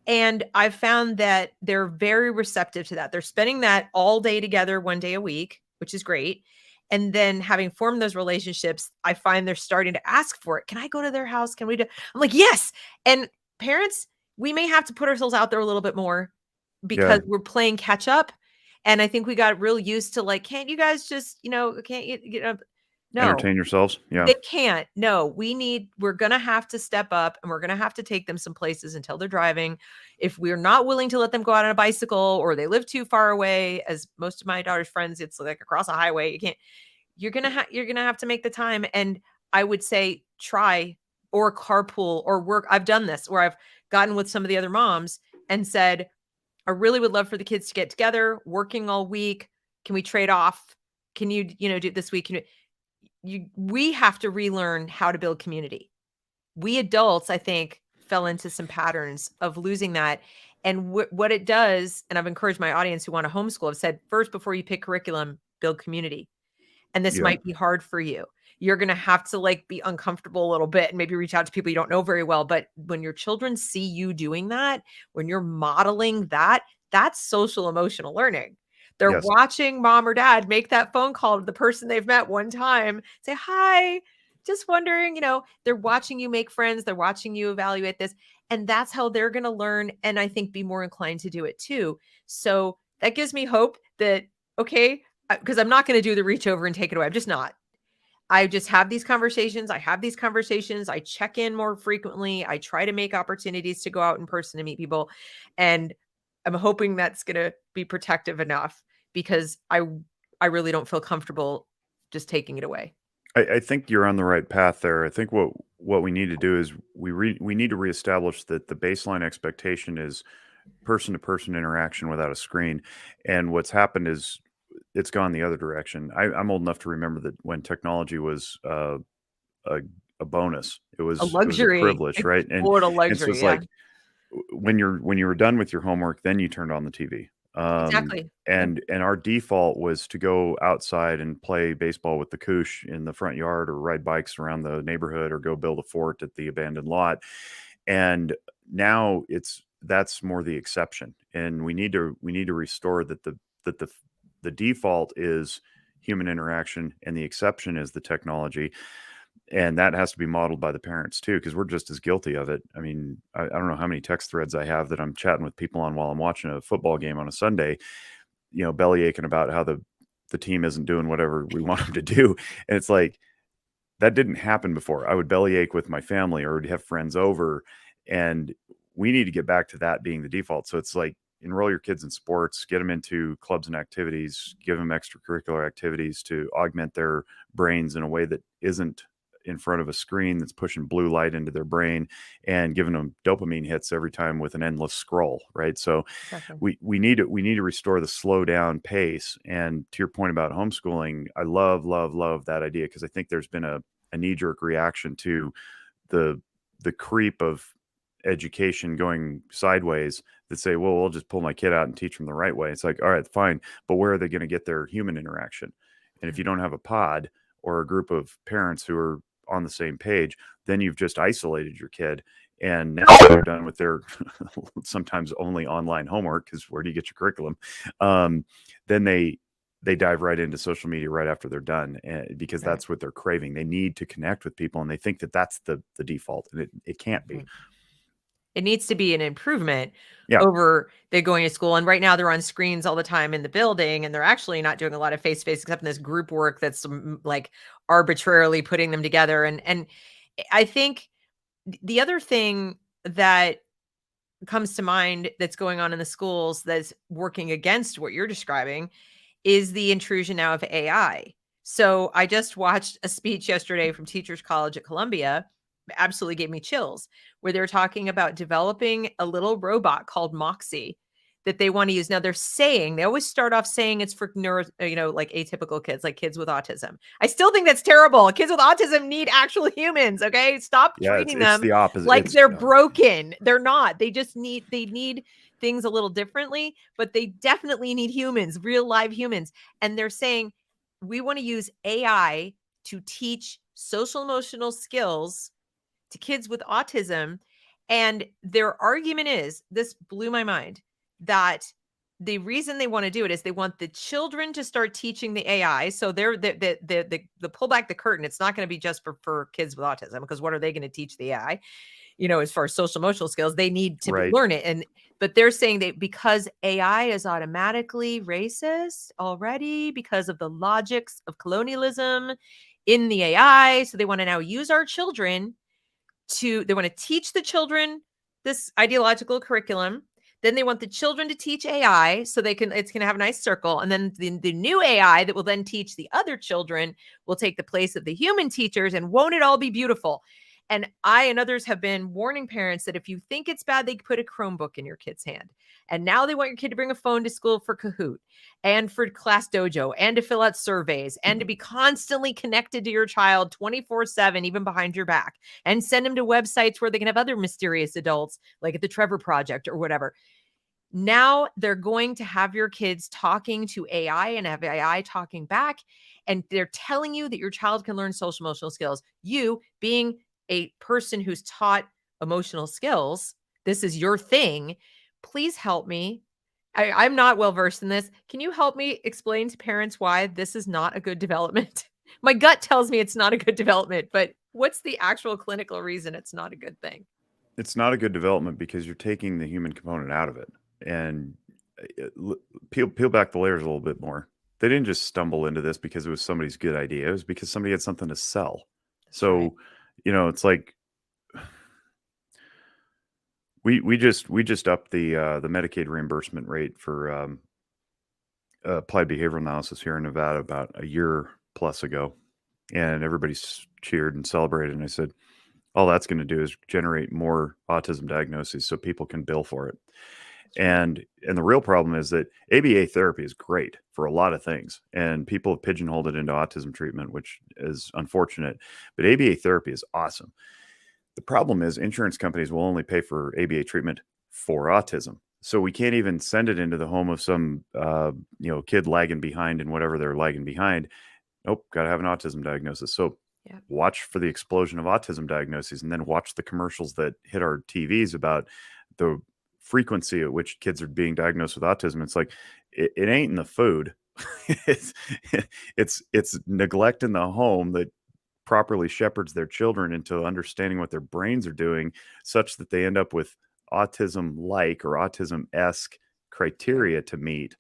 A: And I've found that they're very receptive to that. They're spending that all day together, 1 day a week, which is great. And then having formed those relationships, I find they're starting to ask for it. Can I go to their house? Can we do? I'm like, yes. And parents, we may have to put ourselves out there a little bit more
B: Yeah.
A: because we're playing catch up. And I think we got real used to like, can't you guys just, can't you get up? No,
B: Entertain yourselves. Yeah.
A: they can't. No, we're going to have to step up and we're going to have to take them some places until they're driving. If we're not willing to let them go out on a bicycle or they live too far away, as most of my daughter's friends, it's like across a highway. You're going to have to make the time. And I would say try or carpool or work. I've done this where I've gotten with some of the other moms and said, I really would love for the kids to get together, working all week. Can we trade off? Can you, do it this week? We have to relearn how to build community. We adults, I think, fell into some patterns of losing that. And what it does, and I've encouraged my audience who want to homeschool, I've said, first, before you pick curriculum, build community. And this
B: Yeah.
A: might be hard for you. You're going to have to like be uncomfortable a little bit and maybe reach out to people you don't know very well. But when your children see you doing that, when you're modeling that, that's social emotional learning. They're
B: Yes.
A: watching mom or dad make that phone call to the person they've met one time, say, hi, just wondering, they're watching you make friends, they're watching you evaluate this, and that's how they're going to learn. And I think be more inclined to do it too. So that gives me hope that, okay, because I'm not going to do the reach over and take it away. I'm just not. I just have these conversations. I have these conversations. I check in more frequently. I try to make opportunities to go out in person and meet people. And I'm hoping that's going to be protective enough, because I really don't feel comfortable just taking it away.
B: I think you're on the right path there. I think what we need to do is we need to reestablish that the baseline expectation is person-to-person interaction without a screen. And what's happened is it's gone the other direction. I'm old enough to remember that when technology was a bonus, it
A: A
B: was a
A: luxury.
B: privilege, right? And
A: Total
B: so
A: luxury.
B: it's
A: Yeah,
B: like when you were done with your homework, then you turned on the TV.
A: exactly.
B: And our default was to go outside and play baseball with the Koosh in the front yard, or ride bikes around the neighborhood, or go build a fort at the abandoned lot. And now that's more the exception. And we need to restore that the default is human interaction and the exception is the technology. And that has to be modeled by the parents too, because we're just as guilty of it. I mean, I don't know how many text threads I have that I'm chatting with people on while I'm watching a football game on a Sunday, belly aching about how the team isn't doing whatever we want them to do. And it's like, that didn't happen before. I would bellyache with my family or would have friends over, and we need to get back to that being the default. So it's like, enroll your kids in sports, get them into clubs and activities, give them extracurricular activities to augment their brains in a way that isn't in front of a screen that's pushing blue light into their brain and giving them dopamine hits every time with an endless scroll, right? So
A: Exactly.
B: we need to restore the slow down pace. And to your point about homeschooling, I love that idea, because I think there's been a knee-jerk reaction to the creep of education going sideways that say, well, we'll just pull my kid out and teach them the right way. It's like, all right, fine, but where are they going to get their human interaction? And if you don't have a pod or a group of parents who are on the same page, then you've just isolated your kid. And now they're done with their sometimes only online homework, because where do you get your curriculum? Then they dive right into social media right after they're done, because
A: Right.
B: that's what they're craving. They need to connect with people, and they think that that's the default, and it can't be.
A: Right. It needs to be an improvement
B: Yeah.
A: over they're going to school. And right now they're on screens all the time in the building, and they're actually not doing a lot of face-to-face except in this group work that's like arbitrarily putting them together. And I think the other thing that comes to mind that's going on in the schools that's working against what you're describing is the intrusion now of AI. So I just watched a speech yesterday from Teachers College at Columbia. Absolutely gave me chills, where they're talking about developing a little robot called Moxie that they want to use. Now they always start off saying it's for like atypical kids, like kids with autism. I still think that's terrible. Kids with autism need actual humans. Okay. Stop
B: Yeah,
A: treating
B: it's
A: them
B: the opposite.
A: like they're broken. They're not. They need things a little differently, but they definitely need humans, real live humans. And they're saying, we want to use AI to teach social emotional skills to kids with autism. And their argument is, this blew my mind, that the reason they want to do it is they want the children to start teaching the AI. So they're the pull back the curtain. It's not going to be just for kids with autism, because what are they going to teach the AI? As far as social emotional skills, they need to
B: Right.
A: learn it. But they're saying that because AI is automatically racist already because of the logics of colonialism in the AI, so they want to now use our children they want to teach the children this ideological curriculum. Then they want the children to teach AI so it's going to have a nice circle. And then the new AI that will then teach the other children will take the place of the human teachers. And won't it all be beautiful? And I and others have been warning parents that if you think it's bad, they put a Chromebook in your kid's hand. And now they want your kid to bring a phone to school for Kahoot and for Class Dojo and to fill out surveys and to be constantly connected to your child 24/7, even behind your back, and send them to websites where they can have other mysterious adults, like at the Trevor Project or whatever. Now they're going to have your kids talking to AI and have AI talking back. And they're telling you that your child can learn social emotional skills. You, being a person who's taught emotional skills, this is your thing. Please help me. I'm not well versed in this. Can you help me explain to parents why this is not a good development? My gut tells me it's not a good development, but what's the actual clinical reason it's not a good thing?
B: It's not a good development because you're taking the human component out of it. And peel back the layers a little bit more. They didn't just stumble into this because it was somebody's good idea. It was because somebody had something to sell.
A: That's right.
B: So, it's like we just upped the Medicaid reimbursement rate for applied behavioral analysis here in Nevada about a year plus ago, and everybody cheered and celebrated. And I said, all that's going to do is generate more autism diagnoses so people can bill for it. And the real problem is that ABA therapy is great for a lot of things, and people have pigeonholed it into autism treatment, which is unfortunate. But ABA therapy is awesome. The problem is insurance companies will only pay for ABA treatment for autism. So we can't even send it into the home of some kid lagging behind in whatever they're lagging behind. Nope, got to have an autism diagnosis. So watch for the explosion of autism diagnoses, and then watch the commercials that hit our TVs about the frequency at which kids are being diagnosed with autism. It's like it ain't in the food. it's neglect in the home that properly shepherds their children into understanding what their brains are doing, such that they end up with autism-like or autism-esque criteria to meet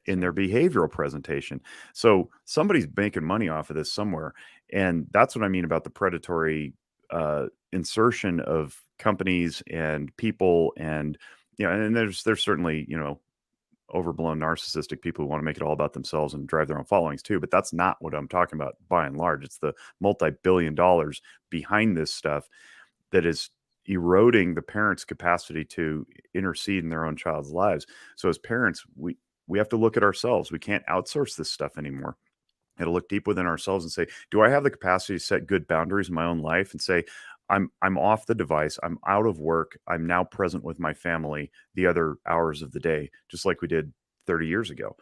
B: in their behavioral presentation. So somebody's making money off of this somewhere. And that's what I mean about the predatory insertion of companies and people. And, and there's certainly, overblown narcissistic people who want to make it all about themselves and drive their own followings too. But that's not what I'm talking about by and large. It's the multi-billion dollars behind this stuff that is eroding the parents' capacity to intercede in their own child's lives. So as parents, we have to look at ourselves. We can't outsource this stuff anymore. Got to look deep within ourselves and say, do I have the capacity to set good boundaries in my own life and say, I'm off the device. I'm out of work. I'm now present with my family the other hours of the day, just like we did 30 years ago.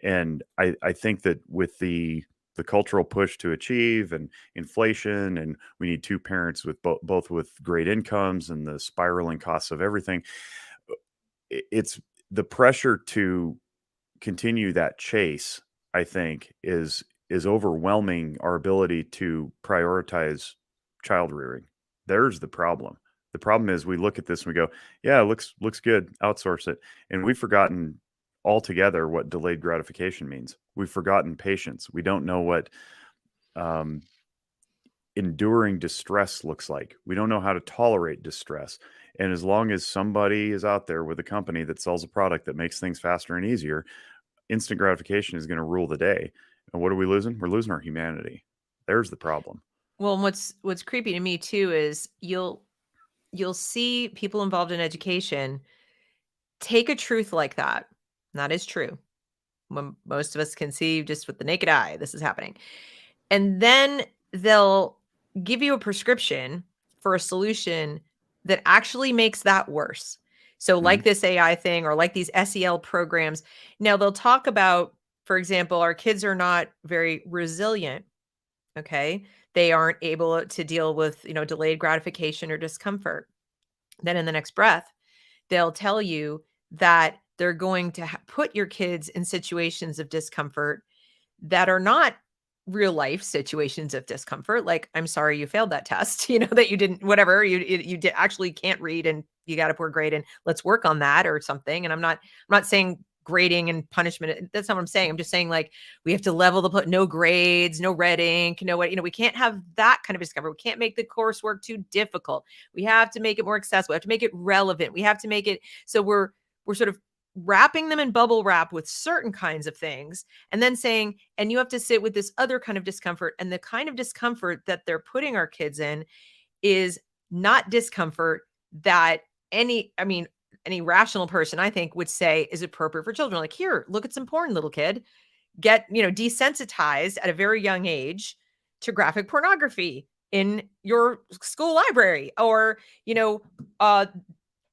B: And I think that with the cultural push to achieve and inflation, and we need two parents with both with great incomes and the spiraling costs of everything, it's the pressure to continue that chase, I think, is overwhelming our ability to prioritize child rearing. There's the problem. The problem is we look at this and we go, yeah, it looks good, outsource it. And we've forgotten altogether what delayed gratification means. We've forgotten patience. We don't know what enduring distress looks like. We don't know how to tolerate distress. And as long as somebody is out there with a company that sells a product that makes things faster and easier, instant gratification is going to rule the day. And what are we losing? We're losing our humanity. There's the problem.
A: Well, what's creepy to me too is you'll see people involved in education take a truth like that. And that is true. When most of us can see just with the naked eye, this is happening. And then they'll give you a prescription for a solution that actually makes that worse. So like this AI thing or like these SEL programs, now they'll talk about, for example, our kids are not very resilient. Okay. They aren't able to deal with, delayed gratification or discomfort. Then in the next breath, they'll tell you that they're going to put your kids in situations of discomfort that are not real life situations of discomfort. Like, I'm sorry you failed that test, that you didn't, whatever, you actually can't read and you got a poor grade and let's work on that or something. And I'm not saying grading and punishment. That's not what I'm saying. I'm just saying, like, we have to level no grades, no red ink, we can't have that kind of discomfort. We can't make the coursework too difficult. We have to make it more accessible. We have to make it relevant. We have to make it so we're sort of wrapping them in bubble wrap with certain kinds of things and then saying, and you have to sit with this other kind of discomfort. And the kind of discomfort that they're putting our kids in is not discomfort that any rational person, I think, would say is appropriate for children. Like, here, look, it's important, little kid. Get, desensitized at a very young age to graphic pornography in your school library. Or,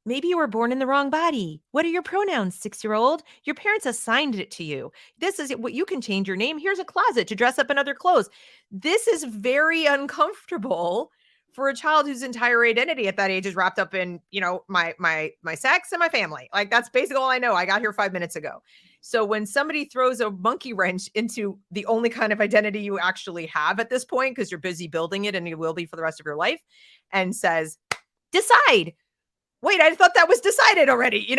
A: maybe you were born in the wrong body. What are your pronouns, 6-year-old? Your parents assigned it to you. This is what you can change your name. Here's a closet to dress up in other clothes. This is very uncomfortable for a child whose entire identity at that age is wrapped up in, my sex and my family. Like, that's basically all I know. I got here 5 minutes ago. So when somebody throws a monkey wrench into the only kind of identity you actually have at this point, because you're busy building it and you will be for the rest of your life, and says, decide. Wait, I thought that was decided already.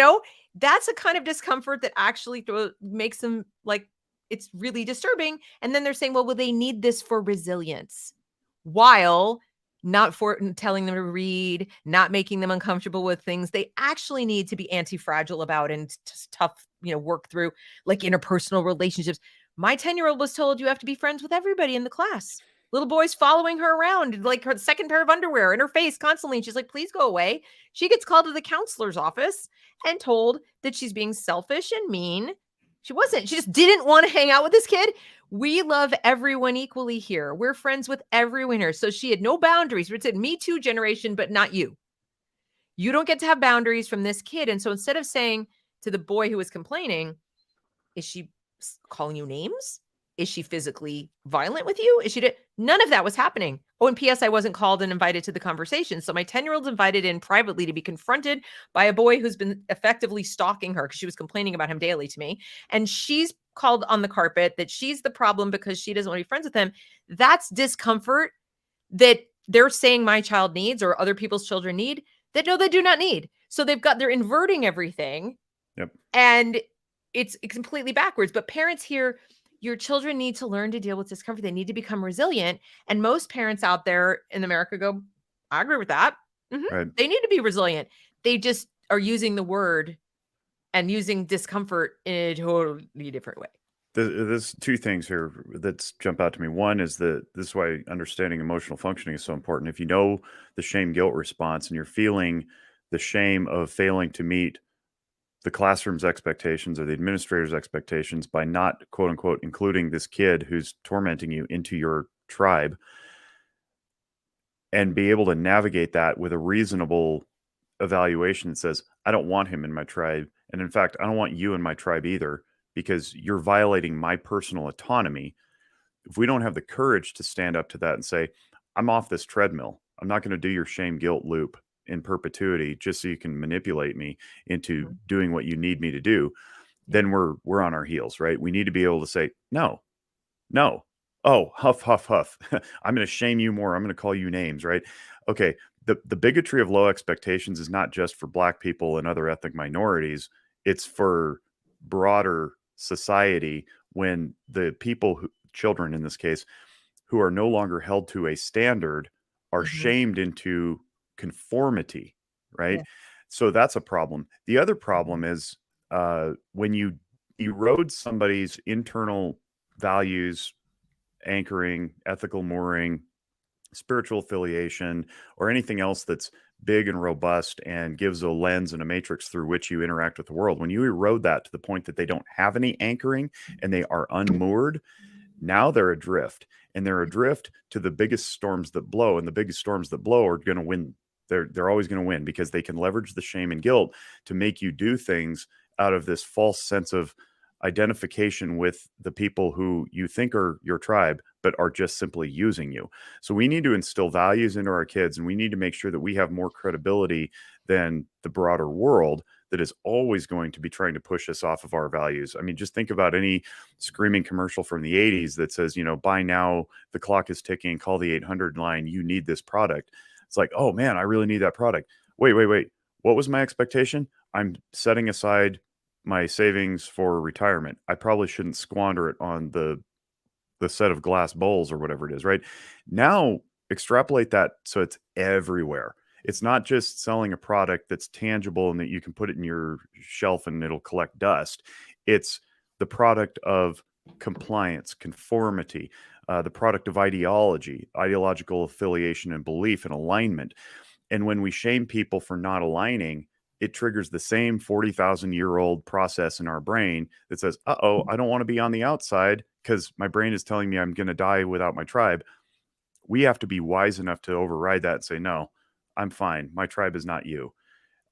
A: That's a kind of discomfort that actually makes them like, it's really disturbing. And then they're saying, well, they need this for resilience, while not for telling them to read, not making them uncomfortable with things they actually need to be anti-fragile about and tough, work through, like interpersonal relationships. My 10-year-old was told you have to be friends with everybody in the class. Little boys following her around, like her second pair of underwear in her face constantly. And she's like, please go away. She gets called to the counselor's office and told that she's being selfish and mean. She wasn't. She just didn't want to hang out with this kid. We love everyone equally here. We're friends with everyone here. So she had no boundaries. We said, Me Too generation, but not you. You don't get to have boundaries from this kid. And so instead of saying to the boy who was complaining, is she calling you names? Is she physically violent with you? None of that was happening. Oh, and P.S. I wasn't called and invited to the conversation. So my 10-year-old's invited in privately to be confronted by a boy who's been effectively stalking her because she was complaining about him daily to me. And she's called on the carpet that she's the problem because she doesn't want to be friends with him. That's discomfort that they're saying my child needs or other people's children need that no, they do not need. So they're inverting everything.
B: Yep.
A: And it's completely backwards. But parents here, your children need to learn to deal with discomfort. They need to become resilient. And most parents out there in America go, I agree with that. Right. They need to be resilient. They just are using the word and using discomfort in a totally different way.
B: There's two things here that jump out to me. One is this is why understanding emotional functioning is so important. If you know the shame guilt response and you're feeling the shame of failing to meet the classroom's expectations or the administrator's expectations by not, quote unquote, including this kid who's tormenting you into your tribe, and be able to navigate that with a reasonable evaluation that says, I don't want him in my tribe. And in fact, I don't want you in my tribe either, because you're violating my personal autonomy. If we don't have the courage to stand up to that and say, I'm off this treadmill, I'm not going to do your shame guilt loop in perpetuity just so you can manipulate me into doing what you need me to do, then we're on our heels, right? We need to be able to say, no. Oh, huff, huff, huff. I'm going to shame you more. I'm going to call you names, right? Okay. The bigotry of low expectations is not just for Black people and other ethnic minorities. It's for broader society when the people, children in this case, who are no longer held to a standard are shamed into conformity, right? Yeah. So that's a problem. The other problem is when you erode somebody's internal values, anchoring, ethical mooring, spiritual affiliation, or anything else that's big and robust and gives a lens and a matrix through which you interact with the world. When you erode that to the point that they don't have any anchoring and they are unmoored, now they're adrift, and they're adrift to the biggest storms that blow, and the biggest storms that blow are going to win. They're always going to win because they can leverage the shame and guilt to make you do things out of this false sense of identification with the people who you think are your tribe, but are just simply using you. So we need to instill values into our kids, and we need to make sure that we have more credibility than the broader world that is always going to be trying to push us off of our values. I mean, just think about any screaming commercial from the 80s that says, buy now, the clock is ticking, call the 800 line, you need this product. It's like, oh man, I really need that product. Wait. What was my expectation? I'm setting aside my savings for retirement. I probably shouldn't squander it on the set of glass bowls or whatever it is, right? Now extrapolate that so it's everywhere. It's not just selling a product that's tangible and that you can put it in your shelf and it'll collect dust. It's the product of compliance, conformity, the product of ideology, ideological affiliation and belief and alignment. And when we shame people for not aligning, it triggers the same 40,000-year-old process in our brain that says, uh-oh, I don't want to be on the outside because my brain is telling me I'm going to die without my tribe. We have to be wise enough to override that and say, no, I'm fine. My tribe is not you.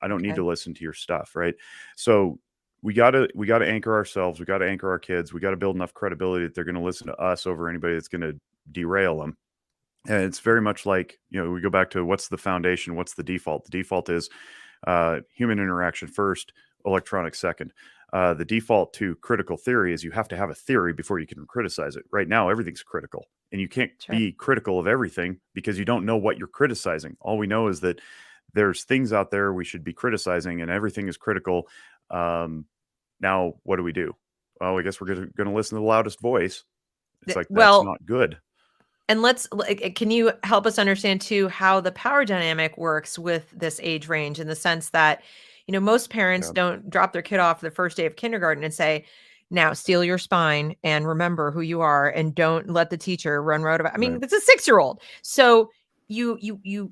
B: I don't need to listen to your stuff, right? So we got to anchor ourselves. We got to anchor our kids. We got to build enough credibility that they're going to listen to us over anybody that's going to derail them. And it's very much like, we go back to what's the foundation? What's the default? The default is human interaction first, electronic second. the default to critical theory is you have to have a theory before you can criticize it. Right now, everything's critical, and you can't be critical of everything because you don't know what you're criticizing. All we know is that there's things out there we should be criticizing, and everything is critical. Now, what do? Well, I guess we're going to listen to the loudest voice. It's like, that's not good.
A: And can you help us understand too how the power dynamic works with this age range, in the sense that, most parents don't drop their kid off the first day of kindergarten and say, now steel your spine and remember who you are and don't let the teacher run road about. I mean, it's a 6-year-old. So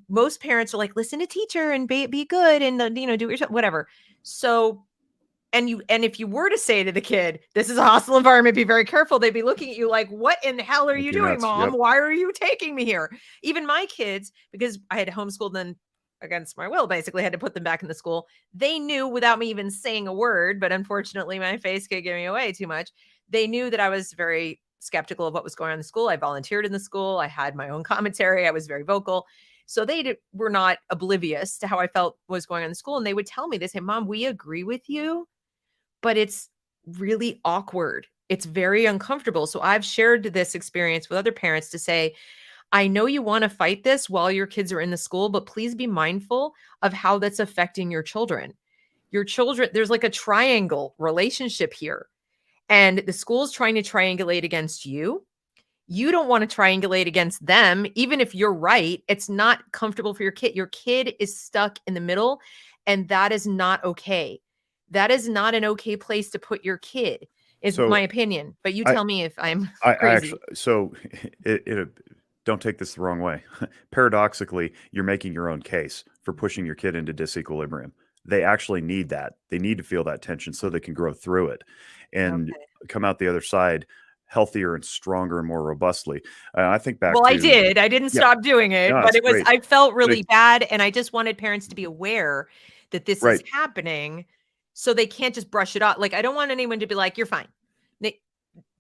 A: most parents are like, listen to teacher and be good and do it yourself, whatever. So and if you were to say to the kid, this is a hostile environment, be very careful, they'd be looking at you like, what in the hell are you doing, Mom? Why are you taking me here? Even my kids, because I had homeschooled them against my will, basically had to put them back in the school. They knew without me even saying a word, but unfortunately my face could give me away too much. They knew that I was very skeptical of what was going on in the school. I volunteered in the school. I had my own commentary. I was very vocal. So they were not oblivious to how I felt was going on in the school. And they would tell me, they say, Mom, we agree with you, but it's really awkward. It's very uncomfortable. So I've shared this experience with other parents to say, I know you want to fight this while your kids are in the school, but please be mindful of how that's affecting your children. Your children, there's like a triangle relationship here. And the school's trying to triangulate against you. You don't want to triangulate against them. Even if you're right, it's not comfortable for your kid. Your kid is stuck in the middle, and that is not okay. That is not an okay place to put your kid, is my opinion. But you tell me if I'm crazy.
B: Don't take this the wrong way. Paradoxically, you're making your own case for pushing your kid into disequilibrium. They actually need that. They need to feel that tension so they can grow through it and come out the other side healthier and stronger and more robustly. I think back to...
A: I didn't stop doing it, but I felt really bad. And I just wanted parents to be aware that this is happening, so they can't just brush it off. Like, I don't want anyone to be like, you're fine.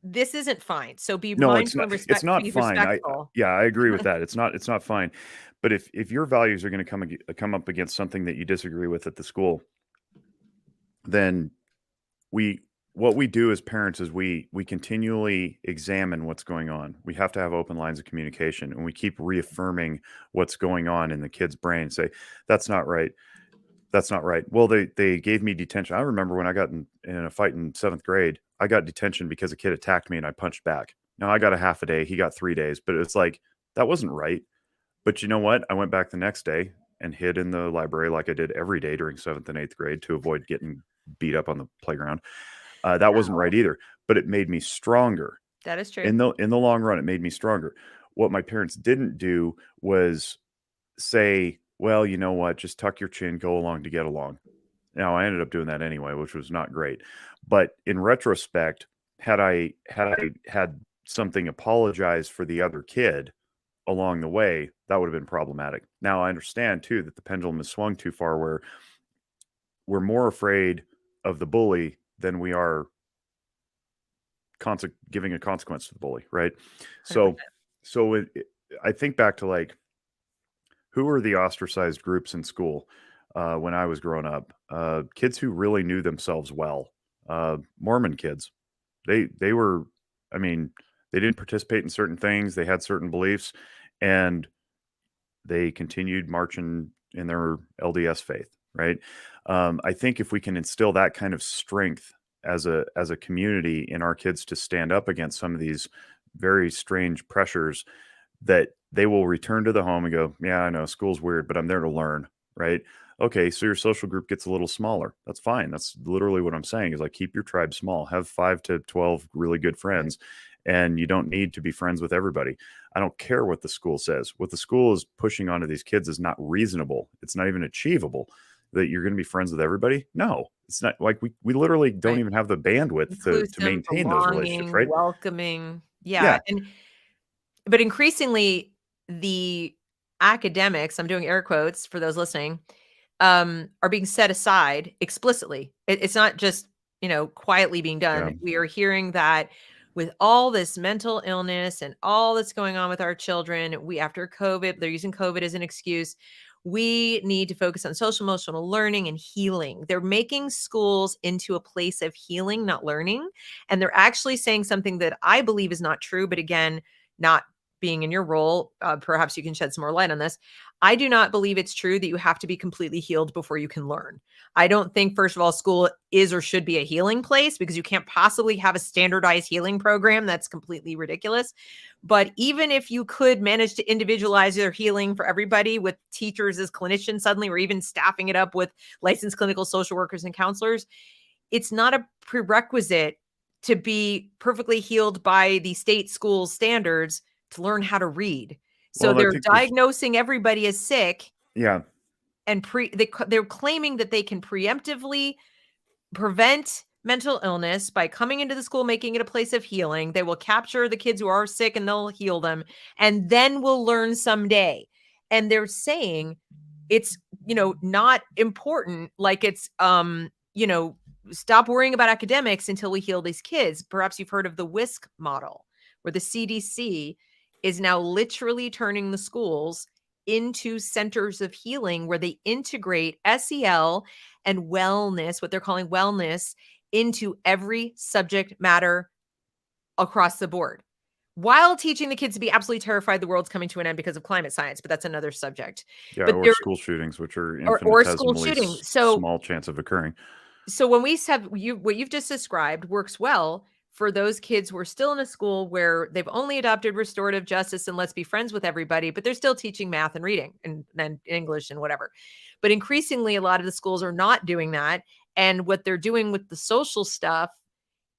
A: This isn't fine. So be mindful and
B: it's not fine. I agree with that. It's not fine. But if your values are going to come up against something that you disagree with at the school, then what we do as parents is we continually examine what's going on. We have to have open lines of communication, and we keep reaffirming what's going on in the kid's brain. Say, that's not right. That's not right. Well, they gave me detention. I remember when I got in a fight in 7th grade, I got detention because a kid attacked me and I punched back. Now I got a half a day. He got 3 days, but it's like, that wasn't right. But you know what? I went back the next day and hid in the library like I did every day during 7th and 8th grade to avoid getting beat up on the playground. That wasn't right either, but it made me stronger.
A: That is true.
B: In the long run, it made me stronger. What my parents didn't do was say, well, you know what, just tuck your chin, go along to get along. Now, I ended up doing that anyway, which was not great. But in retrospect, had I had something apologize for the other kid along the way, that would have been problematic. Now, I understand too that the pendulum has swung too far, where we're more afraid of the bully than we are giving a consequence to the bully, right? 100%. So I think back to, like, who were the ostracized groups in school when I was growing up? Kids who really knew themselves well. Mormon kids. They were, I mean, they didn't participate in certain things. They had certain beliefs, and they continued marching in their LDS faith, right? I think if we can instill that kind of strength as a community in our kids to stand up against some of these very strange pressures, that they will return to the home and go, yeah, I know school's weird, but I'm there to learn, right? Okay, so your social group gets a little smaller. That's fine. That's literally what I'm saying, is like, keep your tribe small. Have 5 to 12 really good friends, and you don't need to be friends with everybody. I don't care what the school says. What the school is pushing onto these kids is not reasonable. It's not even achievable. That you're going to be friends with everybody? No, it's not. Like, we literally don't even have the bandwidth to maintain those relationships, right?
A: Welcoming. Yeah. But increasingly, the academics, I'm doing air quotes for those listening, are being set aside explicitly. It's not just, quietly being done. Yeah. We are hearing that with all this mental illness and all that's going on with our children, after COVID, they're using COVID as an excuse. We need to focus on social emotional learning and healing. They're making schools into a place of healing, not learning. And they're actually saying something that I believe is not true. But again, not being in your role, perhaps you can shed some more light on this. I do not believe it's true that you have to be completely healed before you can learn. I don't think, first of all, school is or should be a healing place, because you can't possibly have a standardized healing program. That's completely ridiculous. But even if you could manage to individualize your healing for everybody with teachers as clinicians suddenly, or even staffing it up with licensed clinical social workers and counselors, it's not a prerequisite to be perfectly healed by the state school standards to learn how to read. So
B: Well, I
A: they're
B: think
A: diagnosing everybody as sick,
B: yeah.
A: and they're claiming that they can preemptively prevent mental illness by coming into the school, making it a place of healing. They will capture the kids who are sick and they'll heal them, and then we'll learn someday. And they're saying it's, not important. Like it's, stop worrying about academics until we heal these kids. Perhaps you've heard of the WISC model, where the CDC is now literally turning the schools into centers of healing, where they integrate SEL and wellness, what they're calling wellness, into every subject matter across the board, while teaching the kids to be absolutely terrified the world's coming to an end because of climate science. But that's another subject.
B: Yeah,
A: But
B: or
A: there,
B: school shootings, which are
A: or school
B: infinitesimally
A: shooting. So
B: small chance of occurring.
A: when we have what you've just described works well for those kids who are still in a school where they've only adopted restorative justice and let's be friends with everybody, but they're still teaching math and reading and English and whatever. But increasingly, a lot of the schools are not doing that. And what they're doing with the social stuff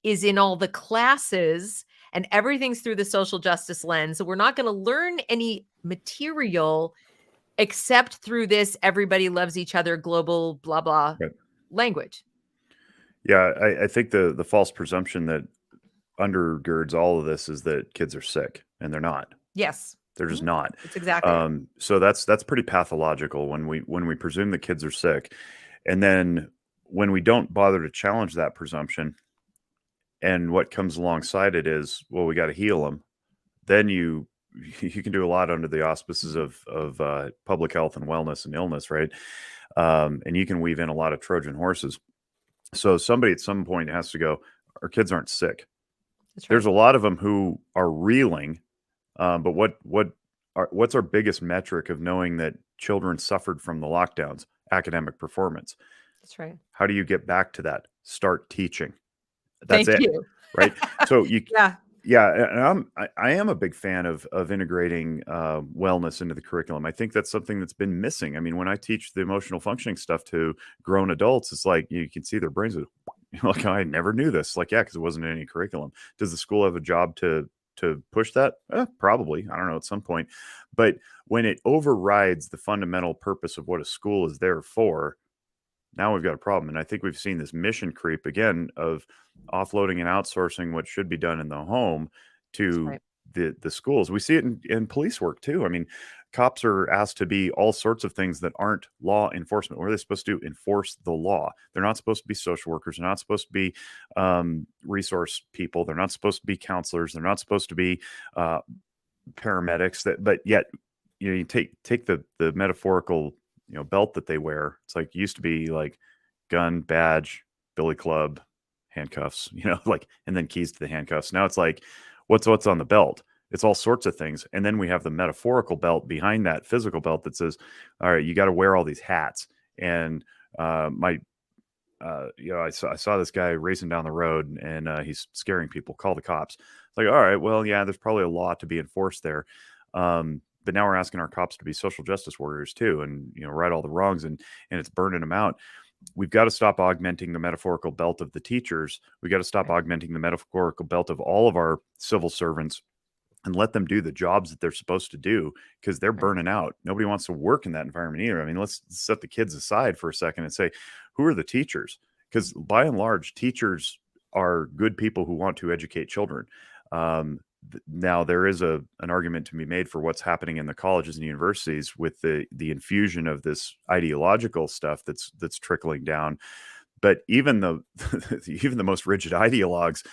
A: is in all the classes, and everything's through the social justice lens. So we're not going to learn any material except through this everybody loves each other global blah blah
B: Right.
A: language.
B: Yeah, I think the false presumption that undergirds all of this is that kids are sick, and they're not.
A: Yes.
B: They're just not.
A: It's exactly it.
B: So that's pretty pathological when we presume that kids are sick, and then when we don't bother to challenge that presumption, and what comes alongside it is, well, we got to heal them. Then you can do a lot under the auspices of public health and wellness and illness, right? And you can weave in a lot of Trojan horses. So somebody at some point has to go, our kids aren't sick.
A: That's right.
B: There's a lot of them who are reeling. But what's our biggest metric of knowing that children suffered from the lockdowns? Academic performance.
A: That's right.
B: How do you get back to that? Start teaching.
A: Thank you.
B: Right? So you
A: Yeah.
B: Yeah, and I am a big fan of integrating wellness into the curriculum. I think that's something that's been missing. I mean, when I teach the emotional functioning stuff to grown adults, it's like you can see their brains are like, I never knew this. Like, yeah, because it wasn't in any curriculum. Does the school have a job to push that? Probably. I don't know, at some point. But when it overrides the fundamental purpose of what a school is there for, now we've got a problem. And I think we've seen this mission creep again of offloading and outsourcing what should be done in the home to
A: right.
B: the schools. We see it in police work too. I mean, cops are asked to be all sorts of things that aren't law enforcement. What are they supposed to do? Enforce the law. They're not supposed to be social workers. They're not supposed to be resource people. They're not supposed to be counselors. They're not supposed to be paramedics. But yet, you take the metaphorical belt that they wear. It's like, used to be like gun, badge, billy club, handcuffs, like, and then keys to the handcuffs. Now it's like, what's on the belt? It's all sorts of things. And then we have the metaphorical belt behind that physical belt that says, all right, you got to wear all these hats. And I saw this guy racing down the road and he's scaring people. Call the cops. It's like, all right, well, yeah, there's probably a law to be enforced there. But now we're asking our cops to be social justice warriors too, and right all the wrongs, and it's burning them out. We've got to stop augmenting the metaphorical belt of the teachers. We got to stop augmenting the metaphorical belt of all of our civil servants, and let them do the jobs that they're supposed to do, because they're burning out. Nobody wants to work in that environment either. I mean, let's set the kids aside for a second and say, who are the teachers? Because by and large, teachers are good people who want to educate children. Now there is an argument to be made for what's happening in the colleges and universities with the infusion of this ideological stuff that's trickling down. But even the most rigid ideologues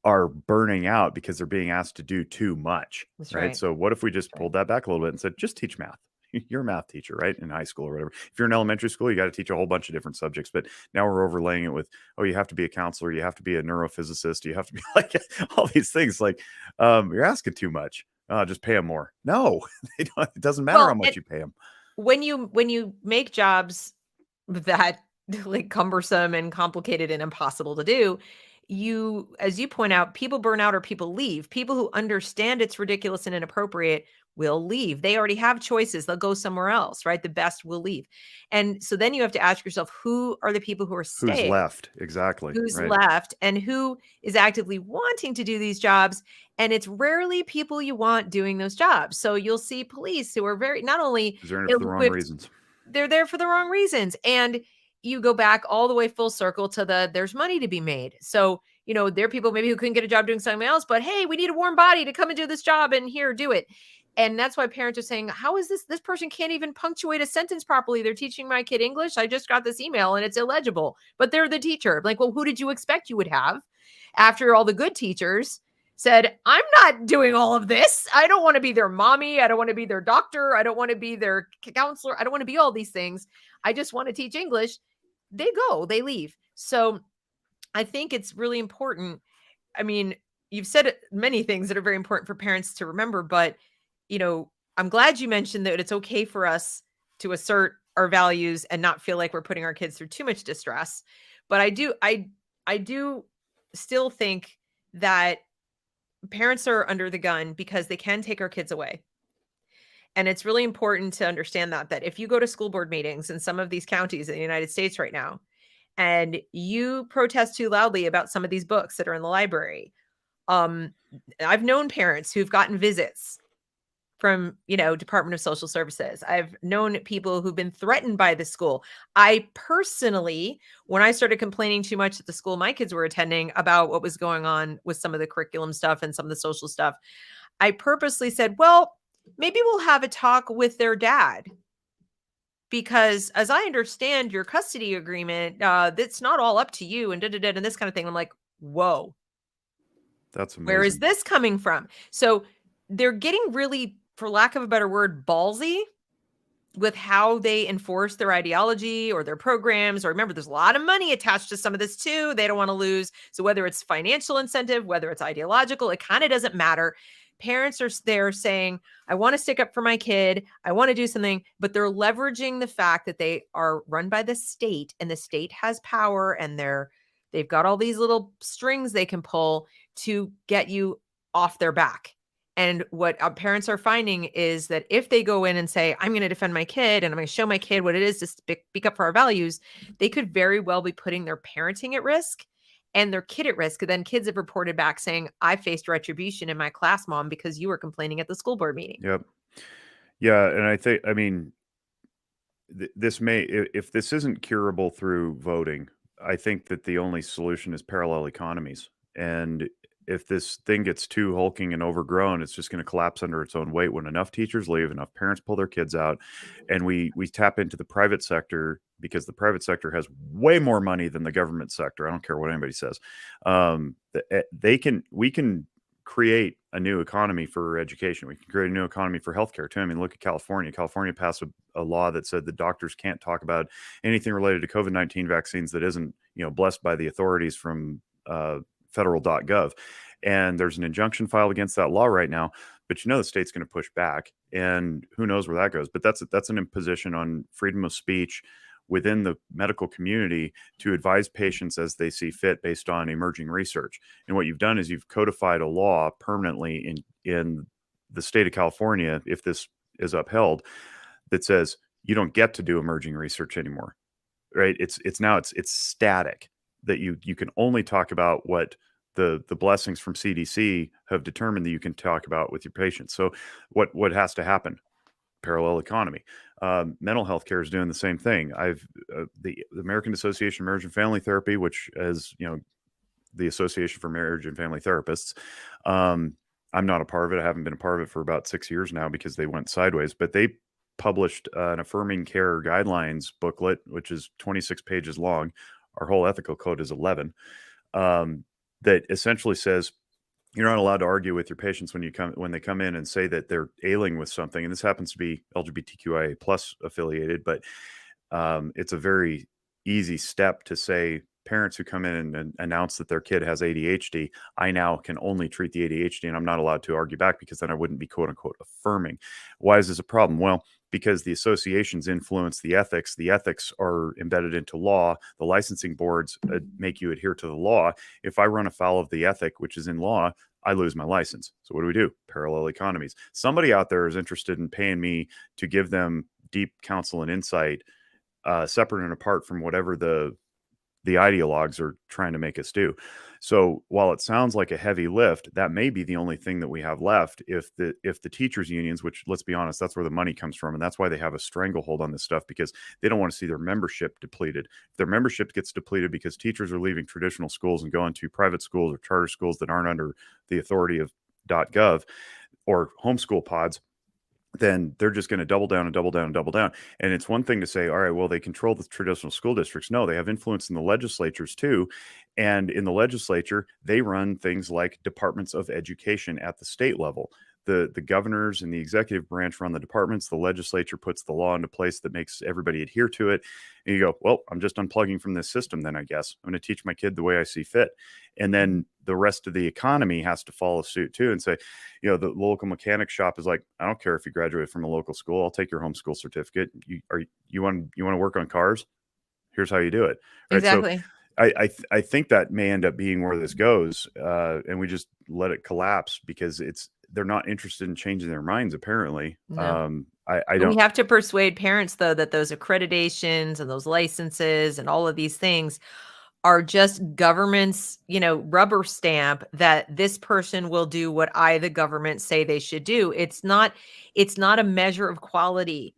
B: are burning out because they're being asked to do too much.
A: That's
B: right.
A: right.
B: So what if we just pulled that back a little bit and said, just teach math? you're a math teacher, right? In high school or whatever. If you're in elementary school, you got to teach a whole bunch of different subjects. But now we're overlaying it with, oh, you have to be a counselor, you have to be a neurophysicist, you have to be like all these things. Like, you're asking too much. Just pay them more. No, it doesn't matter how much you pay them.
A: When you make jobs that like cumbersome and complicated and impossible to do, you, as you point out, people burn out or people leave. People who understand it's ridiculous and inappropriate will leave. They already have choices. They'll go somewhere else, right? The best will leave. And so then you have to ask yourself, who are the people who are staying?
B: Who's left? Exactly.
A: Who's
B: right.
A: left and who is actively wanting to do these jobs. And it's rarely people you want doing those jobs. So you'll see police who are very, not only
B: They're in it for the wrong reasons.
A: They're there for the wrong reasons. And you go back all the way full circle to there's money to be made. So, there are people maybe who couldn't get a job doing something else, but hey, we need a warm body to come and do this job and here, do it. And that's why parents are saying, how is this person can't even punctuate a sentence properly. They're teaching my kid English. I just got this email and it's illegible, but they're the teacher. Like, well, who did you expect you would have after all the good teachers said, I'm not doing all of this. I don't want to be their mommy. I don't want to be their doctor. I don't want to be their counselor. I don't want to be all these things. I just want to teach English. They leave. So I think it's really important. I mean, you've said many things that are very important for parents to remember, but I'm glad you mentioned that it's okay for us to assert our values and not feel like we're putting our kids through too much distress. But I do still think that parents are under the gun because they can take our kids away. And it's really important to understand that if you go to school board meetings in some of these counties in the United States right now, and you protest too loudly about some of these books that are in the library, I've known parents who've gotten visits from, Department of Social Services. I've known people who've been threatened by the school. I personally, when I started complaining too much at the school my kids were attending about what was going on with some of the curriculum stuff and some of the social stuff, I purposely said, well, maybe we'll have a talk with their dad. Because as I understand your custody agreement, that's not all up to you and and this kind of thing. I'm like, whoa.
B: That's amazing.
A: Where is this coming from? So they're getting really, for lack of a better word, ballsy with how they enforce their ideology or their programs. Or remember, there's a lot of money attached to some of this too. They don't want to lose. So whether it's financial incentive, whether it's ideological, it kind of doesn't matter. Parents are there saying, I want to stick up for my kid. I want to do something, but they're leveraging the fact that they are run by the state and the state has power and they've got all these little strings they can pull to get you off their back. And what parents are finding is that if they go in and say, I'm going to defend my kid and I'm going to show my kid what it is to speak up for our values, they could very well be putting their parenting at risk and their kid at risk. And then kids have reported back saying, I faced retribution in my class, Mom, because you were complaining at the school board meeting.
B: Yep. Yeah. And I mean, this if this isn't curable through voting, I think that the only solution is parallel economies. And if this thing gets too hulking and overgrown, it's just going to collapse under its own weight when enough teachers leave, enough parents pull their kids out, and we tap into the private sector, because the private sector has way more money than the government sector. I don't care what anybody says. We can create a new economy for education. We can create a new economy for healthcare too. I mean, look at California. California passed a law that said that doctors can't talk about anything related to COVID-19 vaccines that isn't, blessed by the authorities from federal.gov. And there's an injunction filed against that law right now, but the state's going to push back, and who knows where that goes. But that's an imposition on freedom of speech within the medical community to advise patients as they see fit based on emerging research. And what you've done is you've codified a law permanently in the state of California, if this is upheld, that says you don't get to do emerging research anymore, right? It's static, that you can only talk about what the blessings from CDC have determined that you can talk about with your patients. So what has to happen? Parallel economy. Mental health care is doing the same thing. The American Association of Marriage and Family Therapy, which is the Association for Marriage and Family Therapists. I'm not a part of it. I haven't been a part of it for about 6 years now because they went sideways. But they published an affirming care guidelines booklet, which is 26 pages long. Our whole ethical code is 11. That essentially says, you're not allowed to argue with your patients when they come in and say that they're ailing with something. And this happens to be LGBTQIA plus affiliated, but it's a very easy step to say parents who come in and announce that their kid has ADHD, I now can only treat the ADHD, and I'm not allowed to argue back because then I wouldn't be quote unquote affirming. Why is this a problem? Well, because the associations influence the ethics. The ethics are embedded into law. The licensing boards make you adhere to the law. If I run afoul of the ethic, which is in law, I lose my license. So what do? Parallel economies. Somebody out there is interested in paying me to give them deep counsel and insight, separate and apart from whatever the ideologues are trying to make us do. So while it sounds like a heavy lift, that may be the only thing that we have left if the teachers unions, which, let's be honest, that's where the money comes from, and that's why they have a stranglehold on this stuff, because they don't want to see their membership depleted. If their membership gets depleted because teachers are leaving traditional schools and going to private schools or charter schools that aren't under the authority of .gov or homeschool pods, then they're just going to double down and double down and double down. And it's one thing to say, all right, well, they control the traditional school districts. No, they have influence in the legislatures too. And in the legislature, they run things like departments of education at the state level. The governors and the executive branch run the departments. The legislature puts the law into place that makes everybody adhere to it. And you go, well, I'm just unplugging from this system then, I guess. I'm going to teach my kid the way I see fit. And then the rest of the economy has to follow suit too and say, the local mechanic shop is like, I don't care if you graduate from a local school. I'll take your homeschool certificate. You want to work on cars? Here's how you do it. Right.
A: Exactly.
B: So I think that may end up being where this goes. And we just let it collapse because they're not interested in changing their minds, apparently.
A: No.
B: I don't.
A: We have to persuade parents, though, that those accreditations and those licenses and all of these things are just government's, rubber stamp that this person will do what the government say they should do. It's not a measure of quality.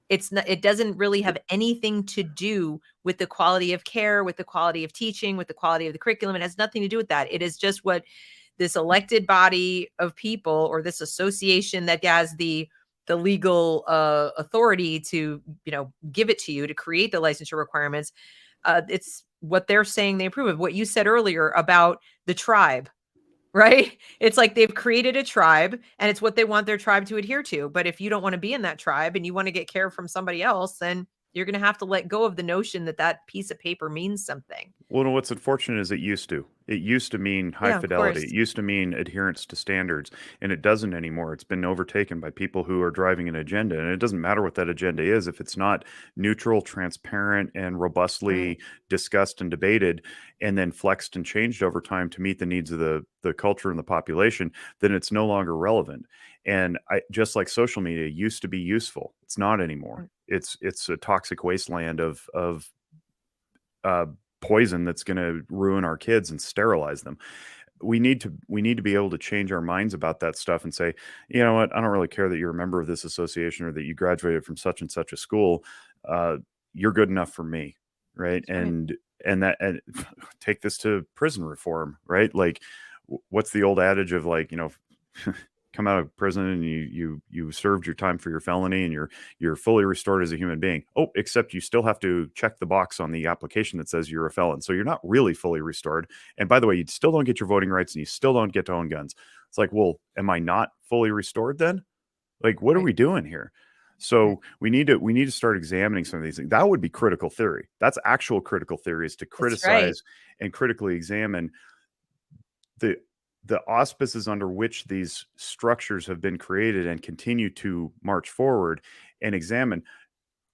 A: It doesn't really have anything to do with the quality of care, with the quality of teaching, with the quality of the curriculum. It has nothing to do with that. It is just what this elected body of people or this association that has the legal authority to, give it to you to create the licensure requirements. It's what they're saying they approve of. What you said earlier about the tribe, right? It's like they've created a tribe and it's what they want their tribe to adhere to. But if you don't want to be in that tribe and you want to get care from somebody else, then you're going to have to let go of the notion that piece of paper means something.
B: Well, what's unfortunate is it used to mean high fidelity. It used to mean adherence to standards, and it doesn't anymore. It's been overtaken by people who are driving an agenda, and it doesn't matter what that agenda is. If it's not neutral, transparent, and robustly discussed and debated, and then flexed and changed over time to meet the needs of the culture and the population, then it's no longer relevant. And just like social media used to be useful, it's not anymore. It's a toxic wasteland of poison that's going to ruin our kids and sterilize them. We need to be able to change our minds about that stuff and say, you know what, I don't really care that you're a member of this association or that you graduated from such and such a school. You're good enough for me, right? And take this to prison reform, right? Like, what's the old adage of, like, come out of prison and you served your time for your felony and you're fully restored as a human being. Oh, except you still have to check the box on the application that says you're a felon. So you're not really fully restored. And by the way, you still don't get your voting rights and you still don't get to own guns. It's like, well, am I not fully restored then? Like, what are we doing here? So we need to start examining some of these things. That would be critical theory. That's actual critical theory, is to criticize and critically examine the auspices under which these structures have been created and continue to march forward, and examine,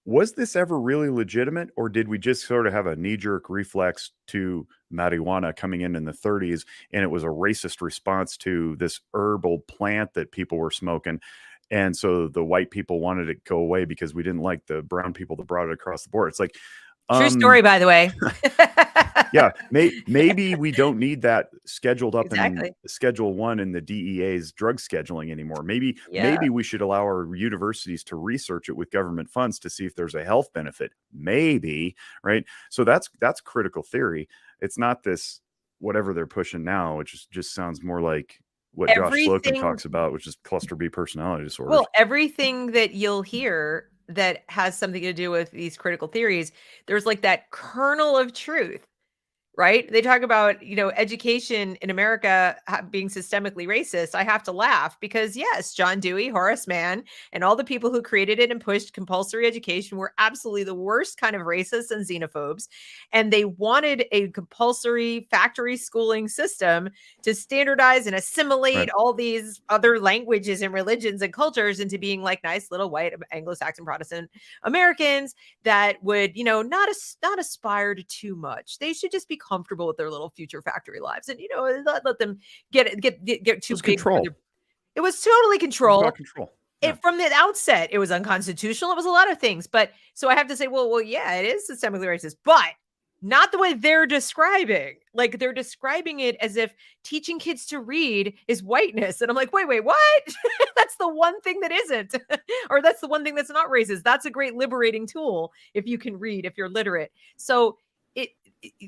B: was this ever really legitimate, or did we just sort of have a knee-jerk reflex to marijuana coming in the 30s, and it was a racist response to this herbal plant that people were smoking, and so the white people wanted it to go away because we didn't like the brown people that brought it across the board? It's like,
A: true story, by the way.
B: Yeah, maybe we don't need that scheduled up in Schedule 1 in the DEA's drug scheduling anymore. Maybe we should allow our universities to research it with government funds to see if there's a health benefit. Maybe, right? So that's critical theory. It's not this whatever they're pushing now, which just sounds more like what Josh Slocum talks about, which is cluster B personality disorder.
A: Well, everything that you'll hear that has something to do with these critical theories, there's like that kernel of truth right? They talk about, education in America being systemically racist. I have to laugh because, yes, John Dewey, Horace Mann, and all the people who created it and pushed compulsory education were absolutely the worst kind of racists and xenophobes. And they wanted a compulsory factory schooling system to standardize and assimilate
B: Right.
A: all these other languages and religions and cultures into being like nice little white Anglo-Saxon Protestant Americans that would, not aspire to too much. They should just be comfortable with their little future factory lives, and let them get
B: It
A: too
B: was
A: big for
B: control.
A: their. It was totally
B: It was
A: control.
B: about control. Yeah.
A: From the outset, it was unconstitutional. It was a lot of things, but so I have to say, well, yeah, it is systemically racist, but not the way they're describing. Like they're describing it as if teaching kids to read is whiteness, and I'm like, wait, what? That's the one thing that isn't, or that's the one thing that's not racist. That's a great liberating tool if you can read, if you're literate. So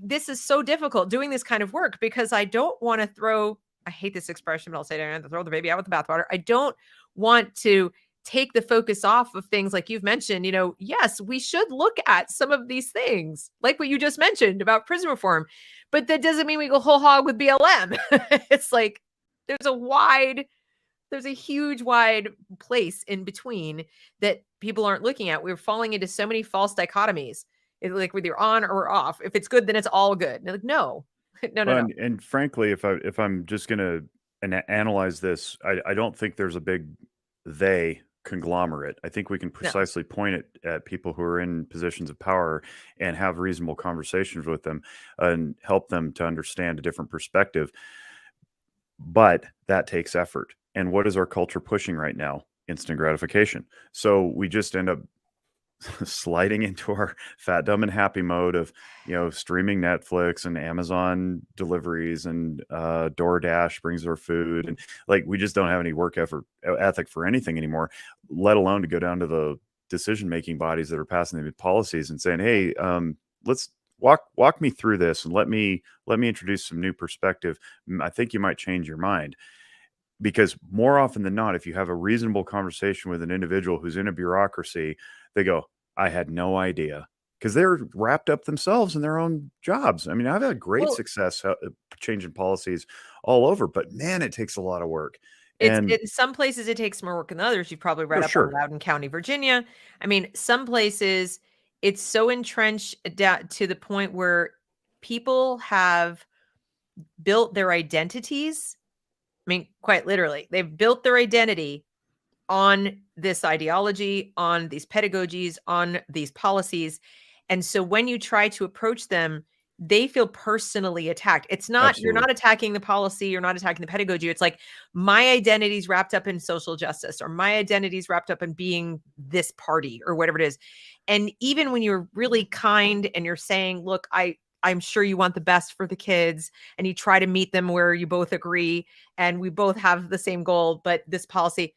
A: this is so difficult doing this kind of work because I don't want to throw. I hate this expression, but I'll say it. I have to throw the baby out with the bathwater. I don't want to take the focus off of things like you've mentioned. Yes, we should look at some of these things, like what you just mentioned about prison reform, but that doesn't mean we go whole hog with BLM. It's like there's a huge wide place in between that people aren't looking at. We're falling into so many false dichotomies. It's like whether you're on or off. If it's good, then it's all good. And like, no, no.
B: And frankly, if I'm just gonna analyze this, I don't think there's a big they conglomerate. I think we can
A: No.
B: precisely point it at people who are in positions of power and have reasonable conversations with them and help them to understand a different perspective. But that takes effort. And what is our culture pushing right now? Instant gratification. So we just end up sliding into our fat, dumb, and happy mode of, streaming Netflix and Amazon deliveries and DoorDash brings our food. And like, we just don't have any work ethic for anything anymore, let alone to go down to the decision-making bodies that are passing the policies and saying, hey, let's walk me through this and let me introduce some new perspective. I think you might change your mind. Because more often than not, if you have a reasonable conversation with an individual who's in a bureaucracy, they go, I had no idea, because they're wrapped up themselves in their own jobs. I mean, I've had great success changing policies all over, but man, it takes a lot of work. And
A: in some places it takes more work than others. You've probably read up
B: sure.
A: on Loudoun County, Virginia. I mean, some places it's so entrenched to the point where people have built their identities. I mean, quite literally, they've built their identity on this ideology, on these pedagogies, on these policies. And so when you try to approach them, they feel personally attacked. It's not,
B: Absolutely.
A: You're not attacking the policy, you're not attacking the pedagogy. It's like my identity's wrapped up in social justice, or my identity's wrapped up in being this party or whatever it is. And even when you're really kind and you're saying, look, I'm sure you want the best for the kids, and you try to meet them where you both agree and we both have the same goal, but this policy,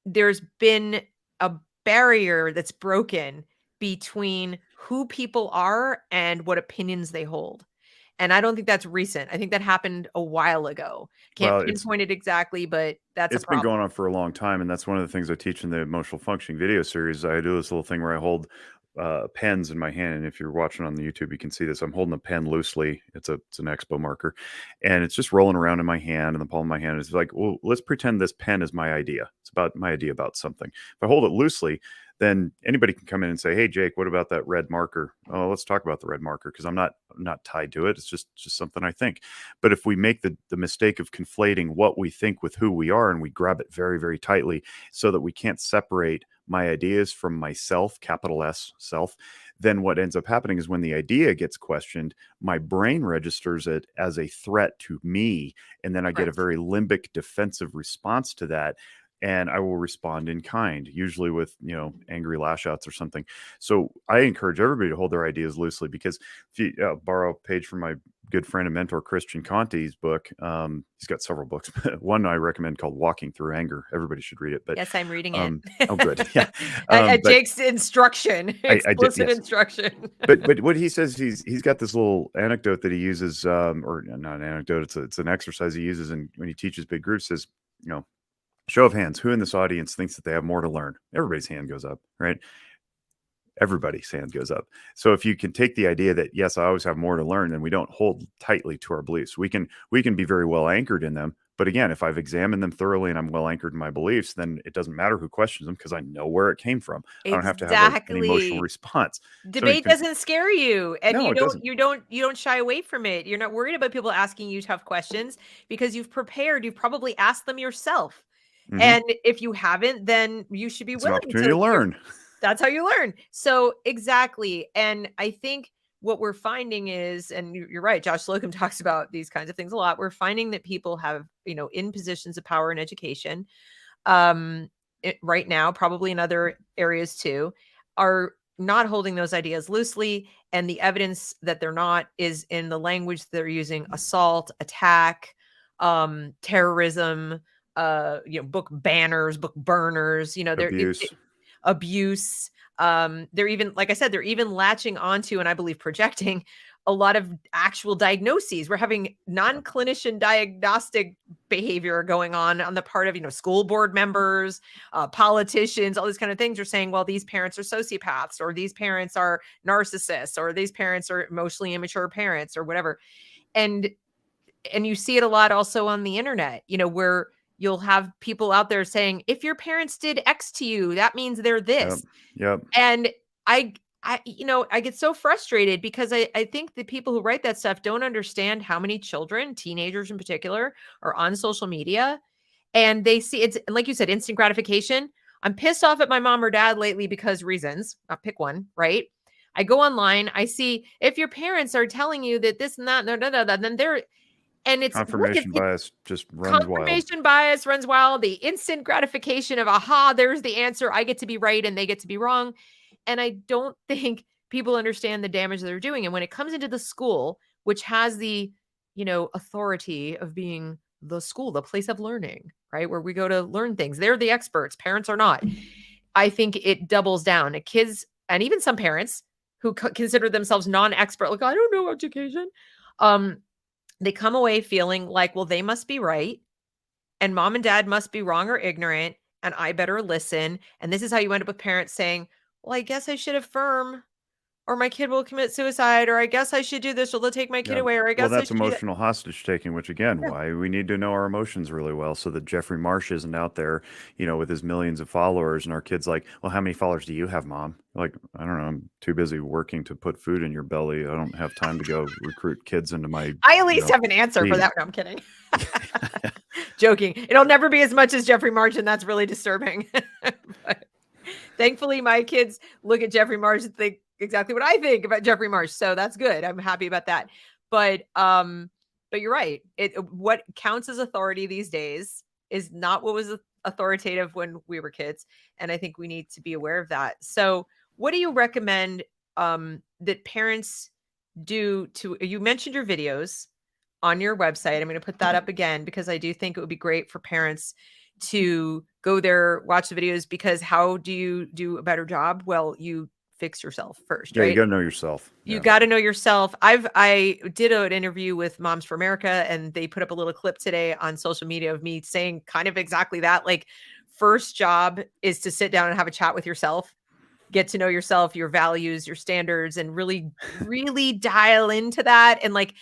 A: there's been a barrier that's broken between who people are and what opinions they hold. And I don't think that's recent. I think that happened a while ago. Can't pinpoint it exactly, but that's
B: it's been going on for a long time. And that's one of the things I teach in the emotional functioning video series. I do this little thing where I hold pens in my hand. And if you're watching on the YouTube, you can see this. I'm holding a pen loosely. It's an expo marker, and it's just rolling around in my hand, in the palm of my hand. It's like, well, let's pretend this pen is my idea. It's about my idea about something. If I hold it loosely, then anybody can come in and say, hey, Jake, what about that red marker? Oh, let's talk about the red marker, because I'm not tied to it. It's just something I think. But if we make the mistake of conflating what we think with who we are, and we grab it very, very tightly so that we can't separate my ideas from myself, capital S, self, then what ends up happening is when the idea gets questioned, my brain registers it as a threat to me. And then I get a very limbic defensive response to that. And I will respond in kind, usually with, angry lash outs or something. So I encourage everybody to hold their ideas loosely, because if you borrow a page from my good friend and mentor, Christian Conte's book, he's got several books, but one I recommend called Walking Through Anger. Everybody should read it. But
A: yes, I'm reading it.
B: Oh, good. Yeah.
A: Jake's instruction, explicit instruction.
B: But what he says, he's got this little anecdote that he uses, or not an anecdote, it's an exercise he uses, and when he teaches big groups, says, show of hands, who in this audience thinks that they have more to learn? Everybody's hand goes up, right? everybody's hand goes up. So if you can take the idea that, yes, I always have more to learn, then we don't hold tightly to our beliefs. We can be very well anchored in them. But again, if I've examined them thoroughly and I'm well anchored in my beliefs, then it doesn't matter who questions them because I know where it came from. I don't have to have an emotional
A: Exactly.
B: response.
A: Debate doesn't scare you, and
B: No,
A: you
B: it doesn't.
A: don't shy away from it. You're not worried about people asking you tough questions because you've prepared. You've probably asked them yourself. And if you haven't, then you should be
B: It's an
A: willing
B: opportunity
A: to
B: to learn.
A: That's how you learn. So exactly. And I think what we're finding is, and you're right, Josh Slocum talks about these kinds of things a lot. We're finding that people have, in positions of power in education, right now, probably in other areas too, are not holding those ideas loosely. And the evidence that they're not is in the language they're using: assault, attack, terrorism, book banners, book burners,
B: Abuse.
A: abuse. They're even, like I said, they're even latching onto, and I believe projecting, a lot of actual diagnoses. We're having non-clinician diagnostic behavior going on the part of, school board members, politicians, all these kind of things. Are saying, well, these parents are sociopaths, or these parents are narcissists, or these parents are emotionally immature parents, or whatever. And you see it a lot also on the internet, where you'll have people out there saying, if your parents did X to you, that means they're this.
B: Yep.
A: And I get so frustrated because I think the people who write that stuff don't understand how many children, teenagers in particular, are on social media, and they see it's, like you said, instant gratification. I'm pissed off at my mom or dad lately because reasons. I'll pick one, right? I go online, I see, if your parents are telling you that this and that, then they're, and it's
B: Confirmation bias just runs wild.
A: Confirmation bias runs wild. The instant gratification of, aha, there's the answer. I get to be right and they get to be wrong. And I don't think people understand the damage they're doing. And when it comes into the school, which has the, authority of being the school, the place of learning, right? Where we go to learn things. They're the experts. Parents are not. I think it doubles down. Kids, and even some parents who consider themselves non-expert, like, I don't know education. They come away feeling like, well, they must be right, and mom and dad must be wrong or ignorant, and I better listen. And this is how you end up with parents saying, well, I guess I should affirm, or my kid will commit suicide, or I guess I should do this, or they'll take my kid away, or I guess
B: Well,
A: I
B: that's
A: should do that.
B: emotional hostage taking, which again,
A: Yeah.
B: why we need to know our emotions really well so that Jeffrey Marsh isn't out there, with his millions of followers, and our kids like, well, how many followers do you have, mom? Like, I don't know, I'm too busy working to put food in your belly. I don't have time to go recruit kids into my.
A: I at least have an answer for that. No, I'm kidding. Joking. It'll never be as much as Jeffrey Marsh, and that's really disturbing. But thankfully, my kids look at Jeffrey Marsh and think exactly what I think about Jeffrey Marsh. So that's good. I'm happy about that. But you're right. What counts as authority these days is not what was authoritative when we were kids. And I think we need to be aware of that. So what do you recommend that parents do you mentioned your videos on your website. I'm going to put that up again because I do think it would be great for parents to go there, watch the videos, because how do you do a better job? Well, you fix yourself first,
B: Yeah,
A: right?
B: you got to know yourself.
A: You got to know yourself. I did an interview with Moms for America, and they put up a little clip today on social media of me saying kind of exactly that. Like, first job is to sit down and have a chat with yourself, get to know yourself, your values, your standards, and really, really dial into that. And like,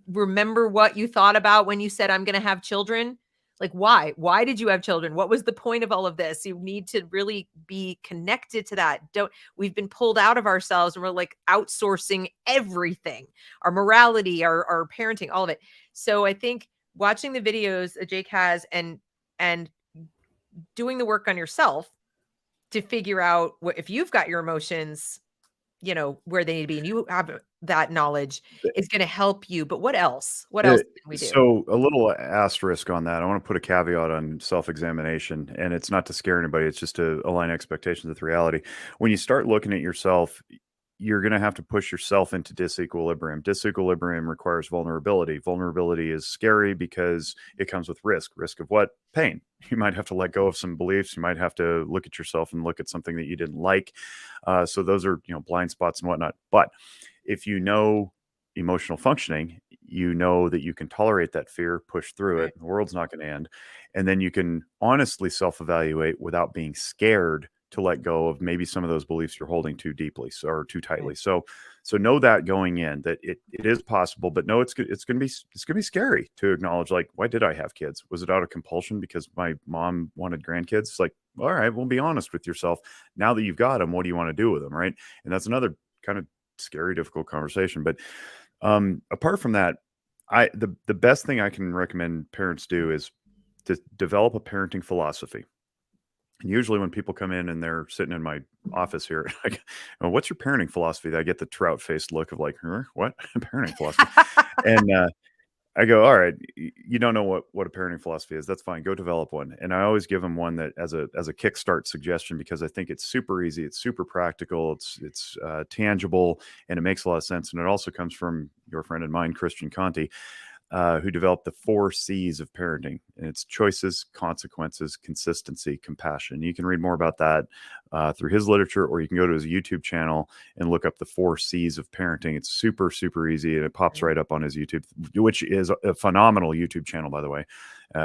A: remember what you thought about when you said, I'm going to have children. Like, why did you have children? What was the point of all of this? You need to really be connected to that. We've been pulled out of ourselves, and we're like outsourcing everything, our morality, our parenting, all of it. So I think watching the videos that Jake has and doing the work on yourself to figure out if you've got your emotions, where they need to be, and you have that knowledge, is going to help you. But what else? What else can we do?
B: So a little asterisk on that. I want to put a caveat on self-examination, and it's not to scare anybody. It's just to align expectations with reality. When you start looking at yourself, you're going to have to push yourself into disequilibrium. Disequilibrium requires vulnerability. Vulnerability is scary because it comes with risk. Risk of what? Pain. You might have to let go of some beliefs. You might have to look at yourself and look at something that you didn't like. So those are, blind spots and whatnot. But if you know emotional functioning, you know that you can tolerate that fear, push through it. The world's not going to end. And then you can honestly self-evaluate without being scared to let go of maybe some of those beliefs you're holding too deeply or too tightly.
A: Right.
B: So know that going in, that it is possible, but no, it's going to be scary to acknowledge, like, why did I have kids? Was it out of compulsion because my mom wanted grandkids? It's like, all right, well, be honest with yourself. Now that you've got them, what do you want to do with them? Right. And that's another kind of scary, difficult conversation. But apart from that, the best thing I can recommend parents do is to develop a parenting philosophy. And usually when people come in and they're sitting in my office here, what's your parenting philosophy? I get the trout faced look of like, what parenting philosophy? And I go, all right, you don't know what a parenting philosophy is. That's fine. Go develop one. And I always give them one that as a kickstart suggestion, because I think it's super easy. It's super practical. It's tangible, and it makes a lot of sense. And it also comes from your friend and mine, Christian Conti, who developed the 4 C's of parenting. And it's choices, consequences, consistency, compassion. You can read more about that through his literature, or you can go to his YouTube channel and look up the 4 C's of parenting. It's super, super easy, and it pops right up on his YouTube, which is a phenomenal YouTube channel, by the way.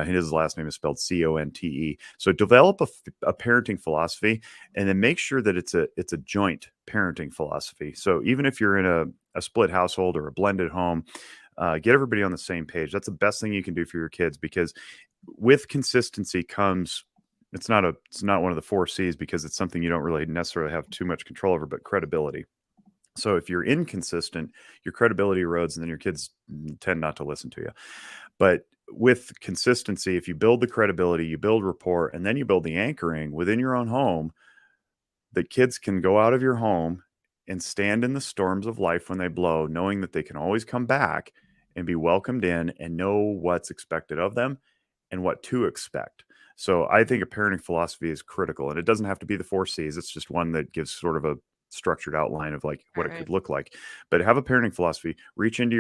B: His last name is spelled Conte. So develop a parenting philosophy, and then make sure that it's a joint parenting philosophy. So even if you're in a split household or a blended home, get everybody on the same page. That's the best thing you can do for your kids, because with consistency comes, it's not one of the 4 C's, because it's something you don't really necessarily have too much control over, but credibility. So if you're inconsistent, your credibility erodes, and then your kids tend not to listen to you. But with consistency, if you build the credibility, you build rapport, and then you build the anchoring within your own home, that kids can go out of your home and stand in the storms of life when they blow, knowing that they can always come back and be welcomed in and know what's expected of them and what to expect. So I think a parenting philosophy is critical, and it doesn't have to be the 4 C's. It's just one that gives sort of a structured outline of like what it could look like. But have a parenting philosophy. Reach into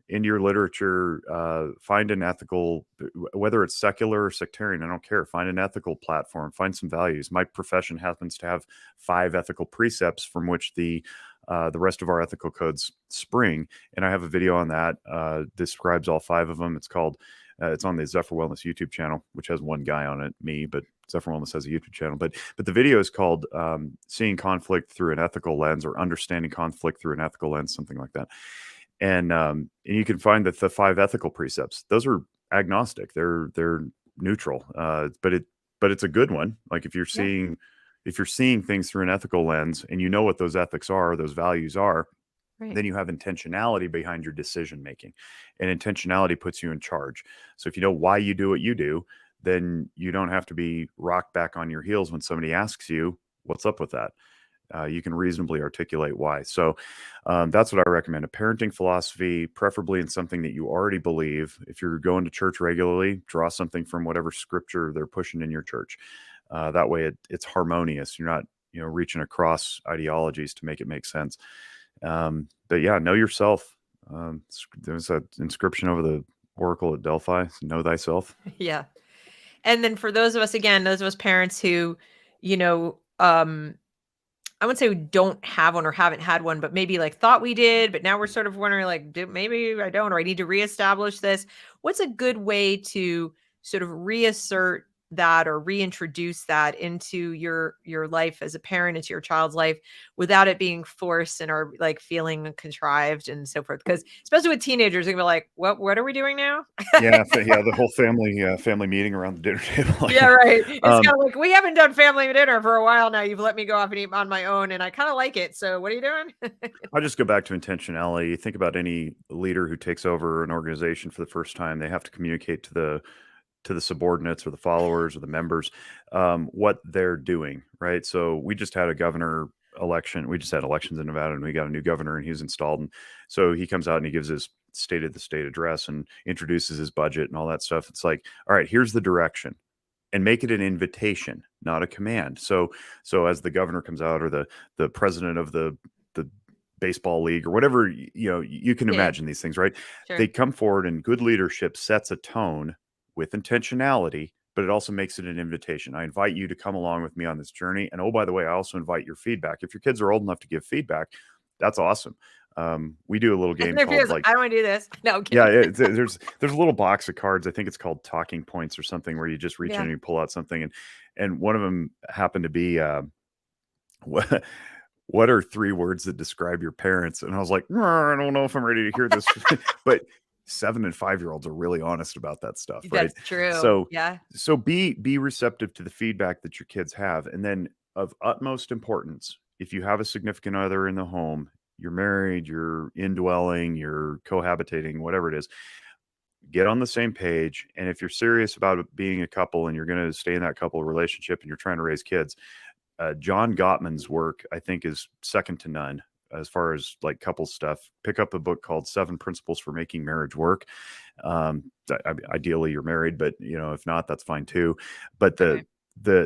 B: your literature, find an ethical, whether it's secular or sectarian, I don't care. Find an ethical platform, find some values. My profession happens to have 5 ethical precepts from which the rest of our ethical codes spring. And I have a video on that, describes all 5 of them. It's called, it's on the Zephyr Wellness YouTube channel, which has one guy on it, me, but Zephyr Wellness has a YouTube channel. But the video is called Seeing Conflict Through an Ethical Lens, or Understanding Conflict Through an Ethical Lens, something like that. And you can find that the 5 ethical precepts, those are agnostic. They're neutral, but it's a good one. Like if you're seeing things through an ethical lens, and you know what those ethics are, those values are, then you have intentionality behind your decision making, and intentionality puts you in charge. So if you know why you do what you do, then you don't have to be rocked back on your heels when somebody asks you, what's up with that? You can reasonably articulate why. So that's what I recommend. A parenting philosophy, preferably in something that you already believe. If you're going to church regularly, draw something from whatever scripture they're pushing in your church. That way it's harmonious. You're not, reaching across ideologies to make it make sense. But yeah, know yourself. There's an inscription over the oracle at Delphi, know thyself.
A: Yeah. And then for those of us parents who, I wouldn't say we don't have one or haven't had one, but maybe like thought we did, but now we're sort of wondering like, maybe I don't, or I need to reestablish this. What's a good way to sort of reassert that or reintroduce that into your life as a parent, into your child's life, without it being forced and or like feeling contrived and so forth? Because especially with teenagers, they're gonna be like, what are we doing now?
B: Yeah, the whole family meeting around the dinner table.
A: Yeah, right. It's kind of like, we haven't done family dinner for a while now. You've let me go off and eat on my own, and I kind of like it. So what are you doing?
B: I'll just go back to intentionality. Think about any leader who takes over an organization for the first time. They have to communicate to the subordinates or the followers or the members what they're doing, right? So we just had a governor election. We just had elections in Nevada, and we got a new governor, and he was installed. And so he comes out and he gives his state of the state address and introduces his budget and all that stuff. It's like, all right, here's the direction, and make it an invitation, not a command. So as the governor comes out, or the president of the baseball league or whatever, you can imagine these things, right?
A: Sure.
B: They come forward, and good leadership sets a tone with intentionality, but it also makes it an invitation. I invite you to come along with me on this journey. And oh, by the way, I also invite your feedback. If your kids are old enough to give feedback, that's awesome. We do a little game called like,
A: I don't want to do this. No, I'm kidding.
B: yeah, there's a little box of cards. I think it's called talking points or something, where you just reach in and you pull out something, and one of them happened to be what what are 3 words that describe your parents? And I was like, I don't know if I'm ready to hear this. But 7 and 5-year-olds are really honest about that stuff, right?
A: That's true.
B: So
A: Yeah.
B: be receptive to the feedback that your kids have. And then of utmost importance, if you have a significant other in the home, you're married, you're indwelling, you're cohabitating, whatever it is, get on the same page. And if you're serious about being a couple and you're going to stay in that couple relationship and you're trying to raise kids, John Gottman's work, I think, is second to none as far as like couple stuff. Pick up a book called 7 Principles for Making Marriage Work. Ideally, you're married, but if not, that's fine too. But the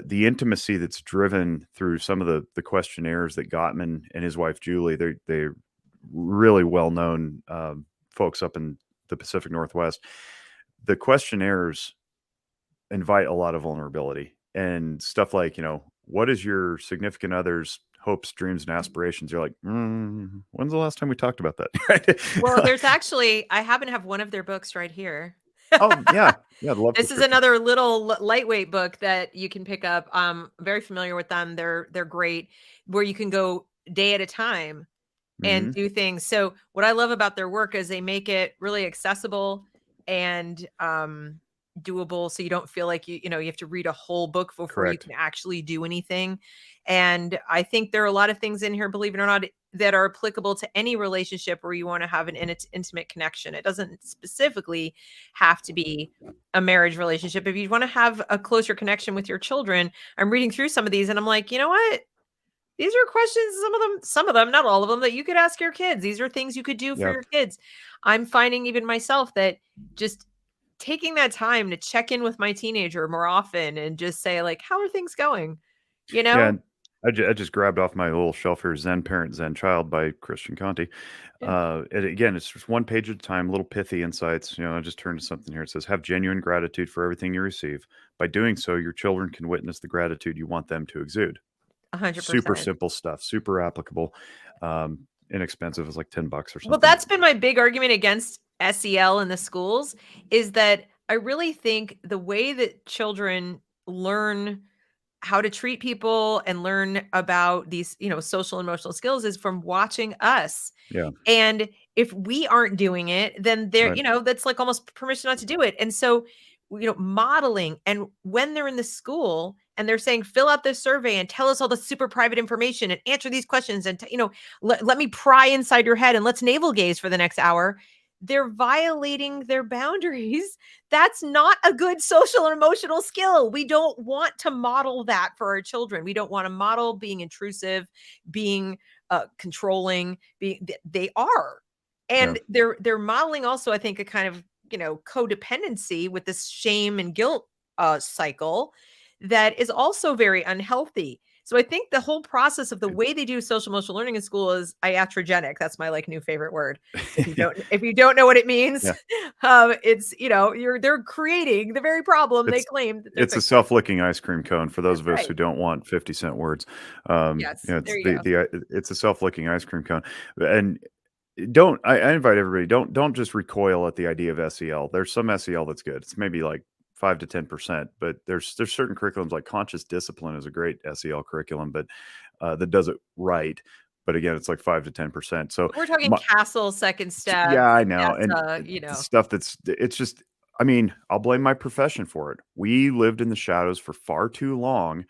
B: intimacy that's driven through some of the questionnaires that Gottman and his wife Julie, they're really well known folks up in the Pacific Northwest. The questionnaires invite a lot of vulnerability and stuff like, what is your significant other's hopes, dreams, and aspirations? You're like, when's the last time we talked about that?
A: Well, there's actually, I happen to have one of their books right here.
B: Oh, yeah. Yeah. The love
A: This is another little lightweight book that you can pick up. I'm very familiar with them. They're great, where you can go day at a time and do things. So what I love about their work is they make it really accessible and doable, so you don't feel like you have to read a whole book before you can actually do anything. And I think there are a lot of things in here, believe it or not, that are applicable to any relationship where you want to have an intimate connection. It doesn't specifically have to be a marriage relationship. If you want to have a closer connection with your children, I'm reading through some of these and I'm like, you know what? These are questions, some of them, not all of them, that you could ask your kids. These are things you could do for your kids. I'm finding even myself that just taking that time to check in with my teenager more often and just say, like, how are things going?
B: Yeah. I just grabbed off my little shelf here, Zen Parent, Zen Child by Christian Conti. And again, it's just one page at a time, little pithy insights. I just turned to something here. It says, have genuine gratitude for everything you receive. By doing so, your children can witness the gratitude you want them to exude.
A: 100%.
B: Super simple stuff, super applicable, inexpensive. It's like $10 or something.
A: Well, that's been my big argument against SEL in the schools, is that I really think the way that children learn how to treat people and learn about these, social and emotional skills is from watching us.
B: Yeah.
A: And if we aren't doing it, then they're, that's like almost permission not to do it. And so, modeling, and when they're in the school and they're saying, fill out this survey and tell us all the super private information and answer these questions and, let me pry inside your head and let's navel gaze for the next hour. They're violating their boundaries. That's not a good social and emotional skill. We don't want to model that for our children. We don't want to model being intrusive, being controlling. They are. And they're modeling also, I think, a kind of, codependency with this shame and guilt cycle that is also very unhealthy. So I think the whole process of the way they do social emotional learning in school is iatrogenic. That's my new favorite word. If you don't know what it means, it's they're creating the very problem they claim.
B: It's a self-licking ice cream cone for those of us who don't want 50-cent words.
A: Yes,
B: it's a self-licking ice cream cone. And I invite everybody, don't just recoil at the idea of SEL. There's some SEL that's good. It's maybe like 5 to 10%, but there's certain curriculums, like conscious discipline is a great SEL curriculum, but that does it right. But again, it's like 5 to 10%. So
A: we're talking Castle, Second Step.
B: Yeah, I know. And stuff it's just, I'll blame my profession for it. We lived in the shadows for far too long,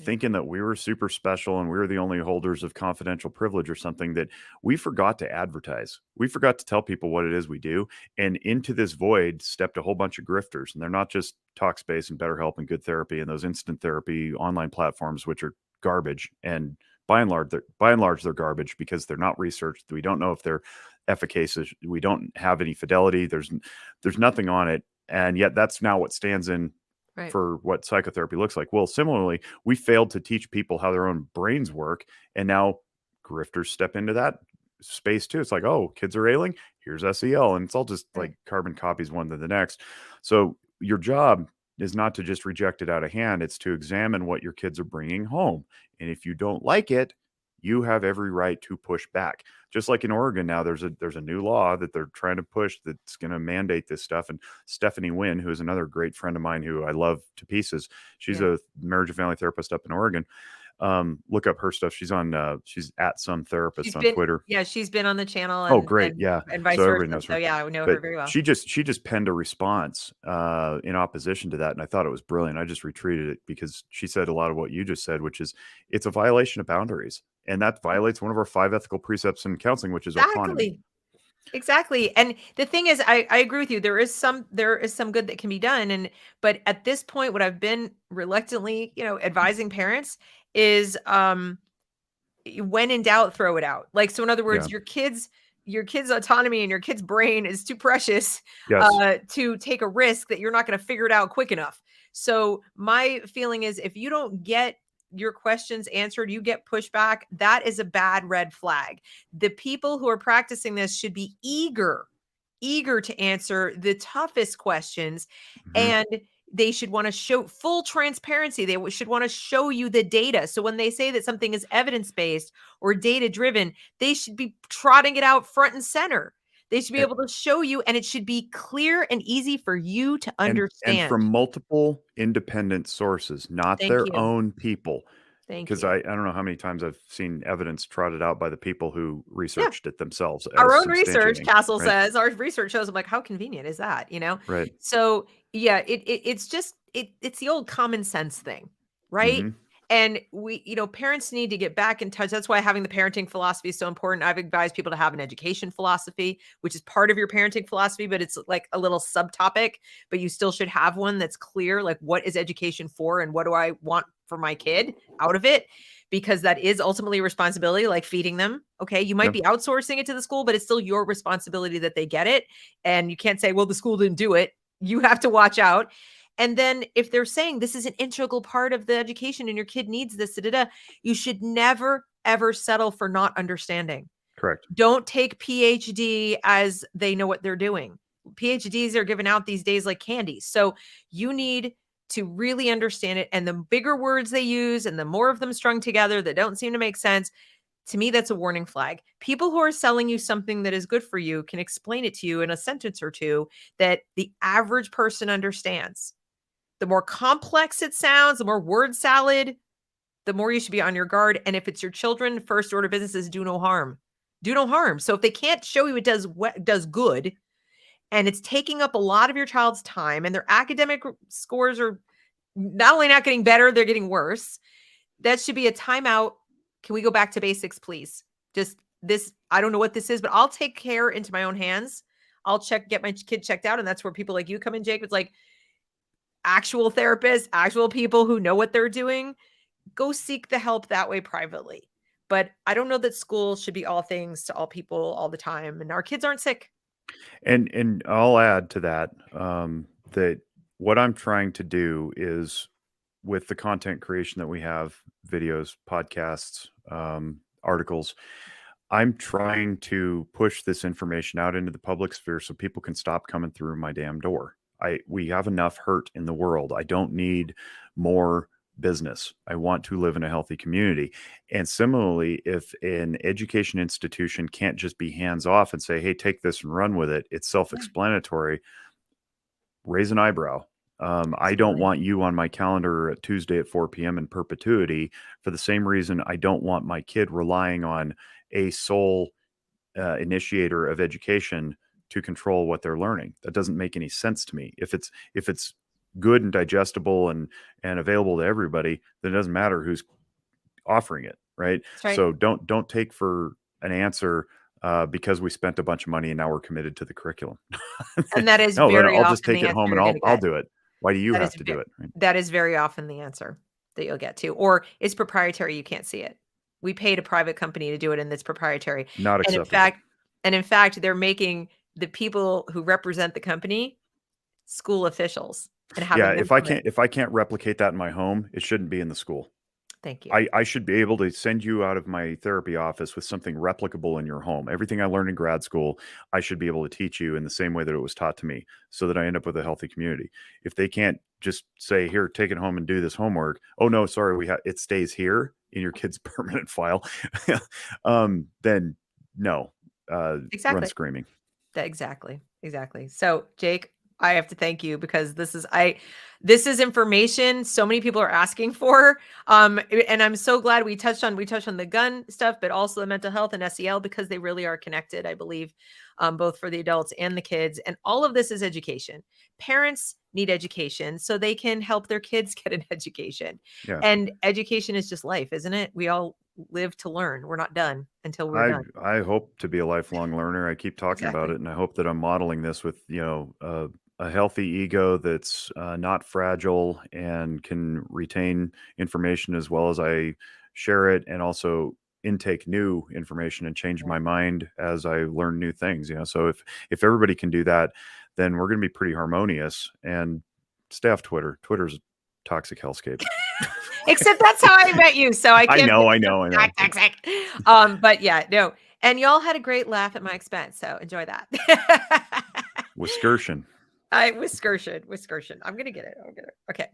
B: thinking that we were super special and we were the only holders of confidential privilege or something, that we forgot to advertise. We forgot to tell people what it is we do. And into this void stepped a whole bunch of grifters. And they're not just Talkspace and BetterHelp and Good Therapy and those instant therapy online platforms, which are garbage. And by and large, they're garbage because they're not researched. We don't know if they're efficacious. We don't have any fidelity. There's nothing on it. And yet that's now what stands in for what psychotherapy looks like. Well, similarly, we failed to teach people how their own brains work. And now grifters step into that space too. It's like, oh, kids are ailing. Here's SEL. And it's all just like carbon copies one to the next. So your job is not to just reject it out of hand. It's to examine what your kids are bringing home. And if you don't like it, you have every right to push back. Just like in Oregon now, there's a new law that they're trying to push that's going to mandate this stuff. And Stephanie Wynn, who is another great friend of mine who I love to pieces, she's a marriage and family therapist up in Oregon. Look up her stuff. She's at Some Therapist on Twitter.
A: Yeah, she's been on the channel.
B: Oh, great. Yeah.
A: And vice
B: So
A: versa.
B: everybody knows her.
A: So yeah, I know
B: But
A: her very well.
B: she just penned a response in opposition to that. And I thought it was brilliant. I just retweeted it because she said a lot of what you just said, which is it's a violation of boundaries. And that violates one of our 5 ethical precepts in counseling, which is autonomy.
A: Exactly. And the thing is, I agree with you. There is some good that can be done. But at this point, what I've been reluctantly, advising parents is, when in doubt, throw it out. Like, so in other words, your kid's autonomy and your kid's brain is too precious to take a risk that you're not going to figure it out quick enough. So my feeling is, if you don't get your questions answered, you get pushback, that is a bad red flag. The people who are practicing this should be eager to answer the toughest questions. And they should want to show full transparency. They should want to show you the data. So when they say that something is evidence-based or data-driven, they should be trotting it out front and center. They should be able to show you, and it should be clear and easy for you to understand.
B: And from multiple independent sources, not their own people. Because I don't know how many times I've seen evidence trotted out by the people who researched it themselves.
A: Our own research, Castle says, our research shows. I'm like, how convenient is that?
B: Right.
A: So yeah, it's just, it's the old common sense thing, right? And we, parents need to get back in touch. That's why having the parenting philosophy is so important. I've advised people to have an education philosophy, which is part of your parenting philosophy, but it's like a little subtopic, but you still should have one that's clear. Like, what is education for, and what do I want for my kid out of it? Because that is ultimately a responsibility, like feeding them. Okay. You might be outsourcing it to the school, but it's still your responsibility that they get it. And you can't say, well, the school didn't do it. You have to watch out. And then if they're saying this is an integral part of the education and your kid needs this, you should never, ever settle for not understanding.
B: Correct.
A: Don't take PhD as they know what they're doing. PhDs are given out these days like candy. So you need to really understand it. And the bigger words they use and the more of them strung together that don't seem to make sense, to me, that's a warning flag. People who are selling you something that is good for you can explain it to you in a sentence or two that the average person understands. The more complex it sounds, the more word salad, the more you should be on your guard. And if it's your children, first order business is do no harm. Do no harm. So if they can't show you it does good, and it's taking up a lot of your child's time, and their academic scores are not only not getting better, they're getting worse, that should be a timeout. Can we go back to basics, please? Just this, I don't know what this is, but I'll take care into my own hands. I'll get my kid checked out. And that's where people like you come in, Jake. It's like, actual therapists, actual people who know what they're doing, go seek the help that way privately. But I don't know that school should be all things to all people all the time. And our kids aren't sick.
B: And I'll add to that, that what I'm trying to do is, with the content creation that we have, videos, podcasts, articles, I'm trying to push this information out into the public sphere so people can stop coming through my damn door. We have enough hurt in the world. I don't need more business. I want to live in a healthy community. And similarly, if an education institution can't just be hands off and say, hey, take this and run with it, it's self-explanatory, raise an eyebrow. I don't want you on my calendar at Tuesday at 4 p.m. in perpetuity, for the same reason I don't want my kid relying on a sole initiator of education to control what they're learning. That doesn't make any sense to me. If it's good and digestible and available to everybody, then it doesn't matter who's offering it, right? So don't take for an answer because we spent a bunch of money and now we're committed to the curriculum.
A: And that is
B: no,
A: very
B: I'll
A: often
B: just take
A: the
B: it home and I'll do it. Why do you have to do it? Right?
A: That is very often the answer that you'll get to, or it's proprietary. You can't see it. We paid a private company to do it, and it's proprietary.
B: Not acceptable.
A: And in fact, they're making the people who represent the company school officials. And
B: if I can't replicate that in my home, it shouldn't be in the school.
A: Thank you.
B: I should be able to send you out of my therapy office with something replicable in your home. Everything I learned in grad school, I should be able to teach you in the same way that it was taught to me, so that I end up with a healthy community. If they can't just say, here, take it home and do this homework. Oh no, sorry, it stays here. in your kid's permanent file, then no, run
A: Exactly.
B: screaming.
A: Exactly. So, Jake, I have to thank you because this is information so many people are asking for. And I'm so glad we touched on the gun stuff, but also the mental health and SEL, because they really are connected, I believe, both for the adults and the kids. And all of this is education. Parents need education so they can help their kids get an education.
B: Yeah.
A: And education is just life, isn't it? We all live to learn. We're not done until we're done.
B: I hope to be a lifelong learner. I keep talking about
A: Exactly.
B: it, and I hope that I'm modeling this with, a healthy ego that's not fragile and can retain information as well as I share it, and also intake new information and change my mind as I learn new things. So if everybody can do that, then we're going to be pretty harmonious. And stay off Twitter. Twitter's a toxic hellscape.
A: Except that's how I met you, so I can't.
B: I know.
A: Toxic. But yeah, no. And y'all had a great laugh at my expense, so enjoy that.
B: Wiskerchen.
A: Wiskerchen. I'm gonna get it. Okay.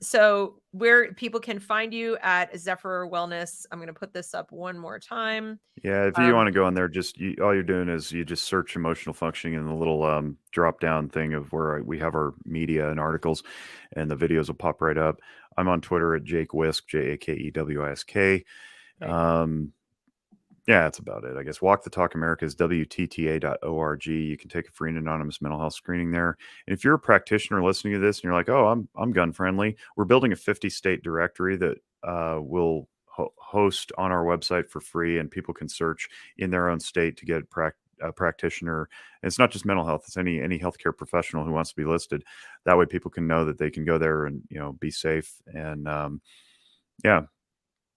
A: So where people can find you at Zephyr Wellness. I'm gonna put this up one more time.
B: Yeah, if you want to go on there, all you're doing is you just search emotional functioning in the little drop down thing of where we have our media and articles, and the videos will pop right up. I'm on Twitter at Jake Wisk, JakeWisk. Yeah, that's about it. I guess Walk the Talk America is WTTA.org. You can take a free and anonymous mental health screening there. And if you're a practitioner listening to this and you're like, oh, I'm gun friendly, we're building a 50 state directory that will host on our website for free, and people can search in their own state to get a practitioner. And it's not just mental health; it's any healthcare professional who wants to be listed. That way, people can know that they can go there and be safe. And yeah.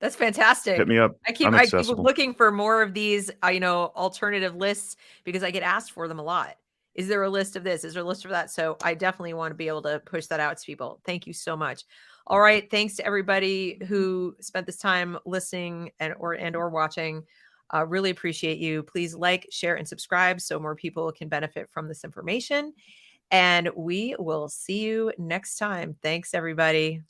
A: That's fantastic.
B: Hit me up.
A: I keep
B: accessible.
A: looking for more of these, alternative lists, because I get asked for them a lot. Is there a list of this? Is there a list of that? So I definitely want to be able to push that out to people. Thank you so much. All right. Thanks to everybody who spent this time listening or watching. Really appreciate you. Please like, share, and subscribe so more people can benefit from this information. And we will see you next time. Thanks, everybody.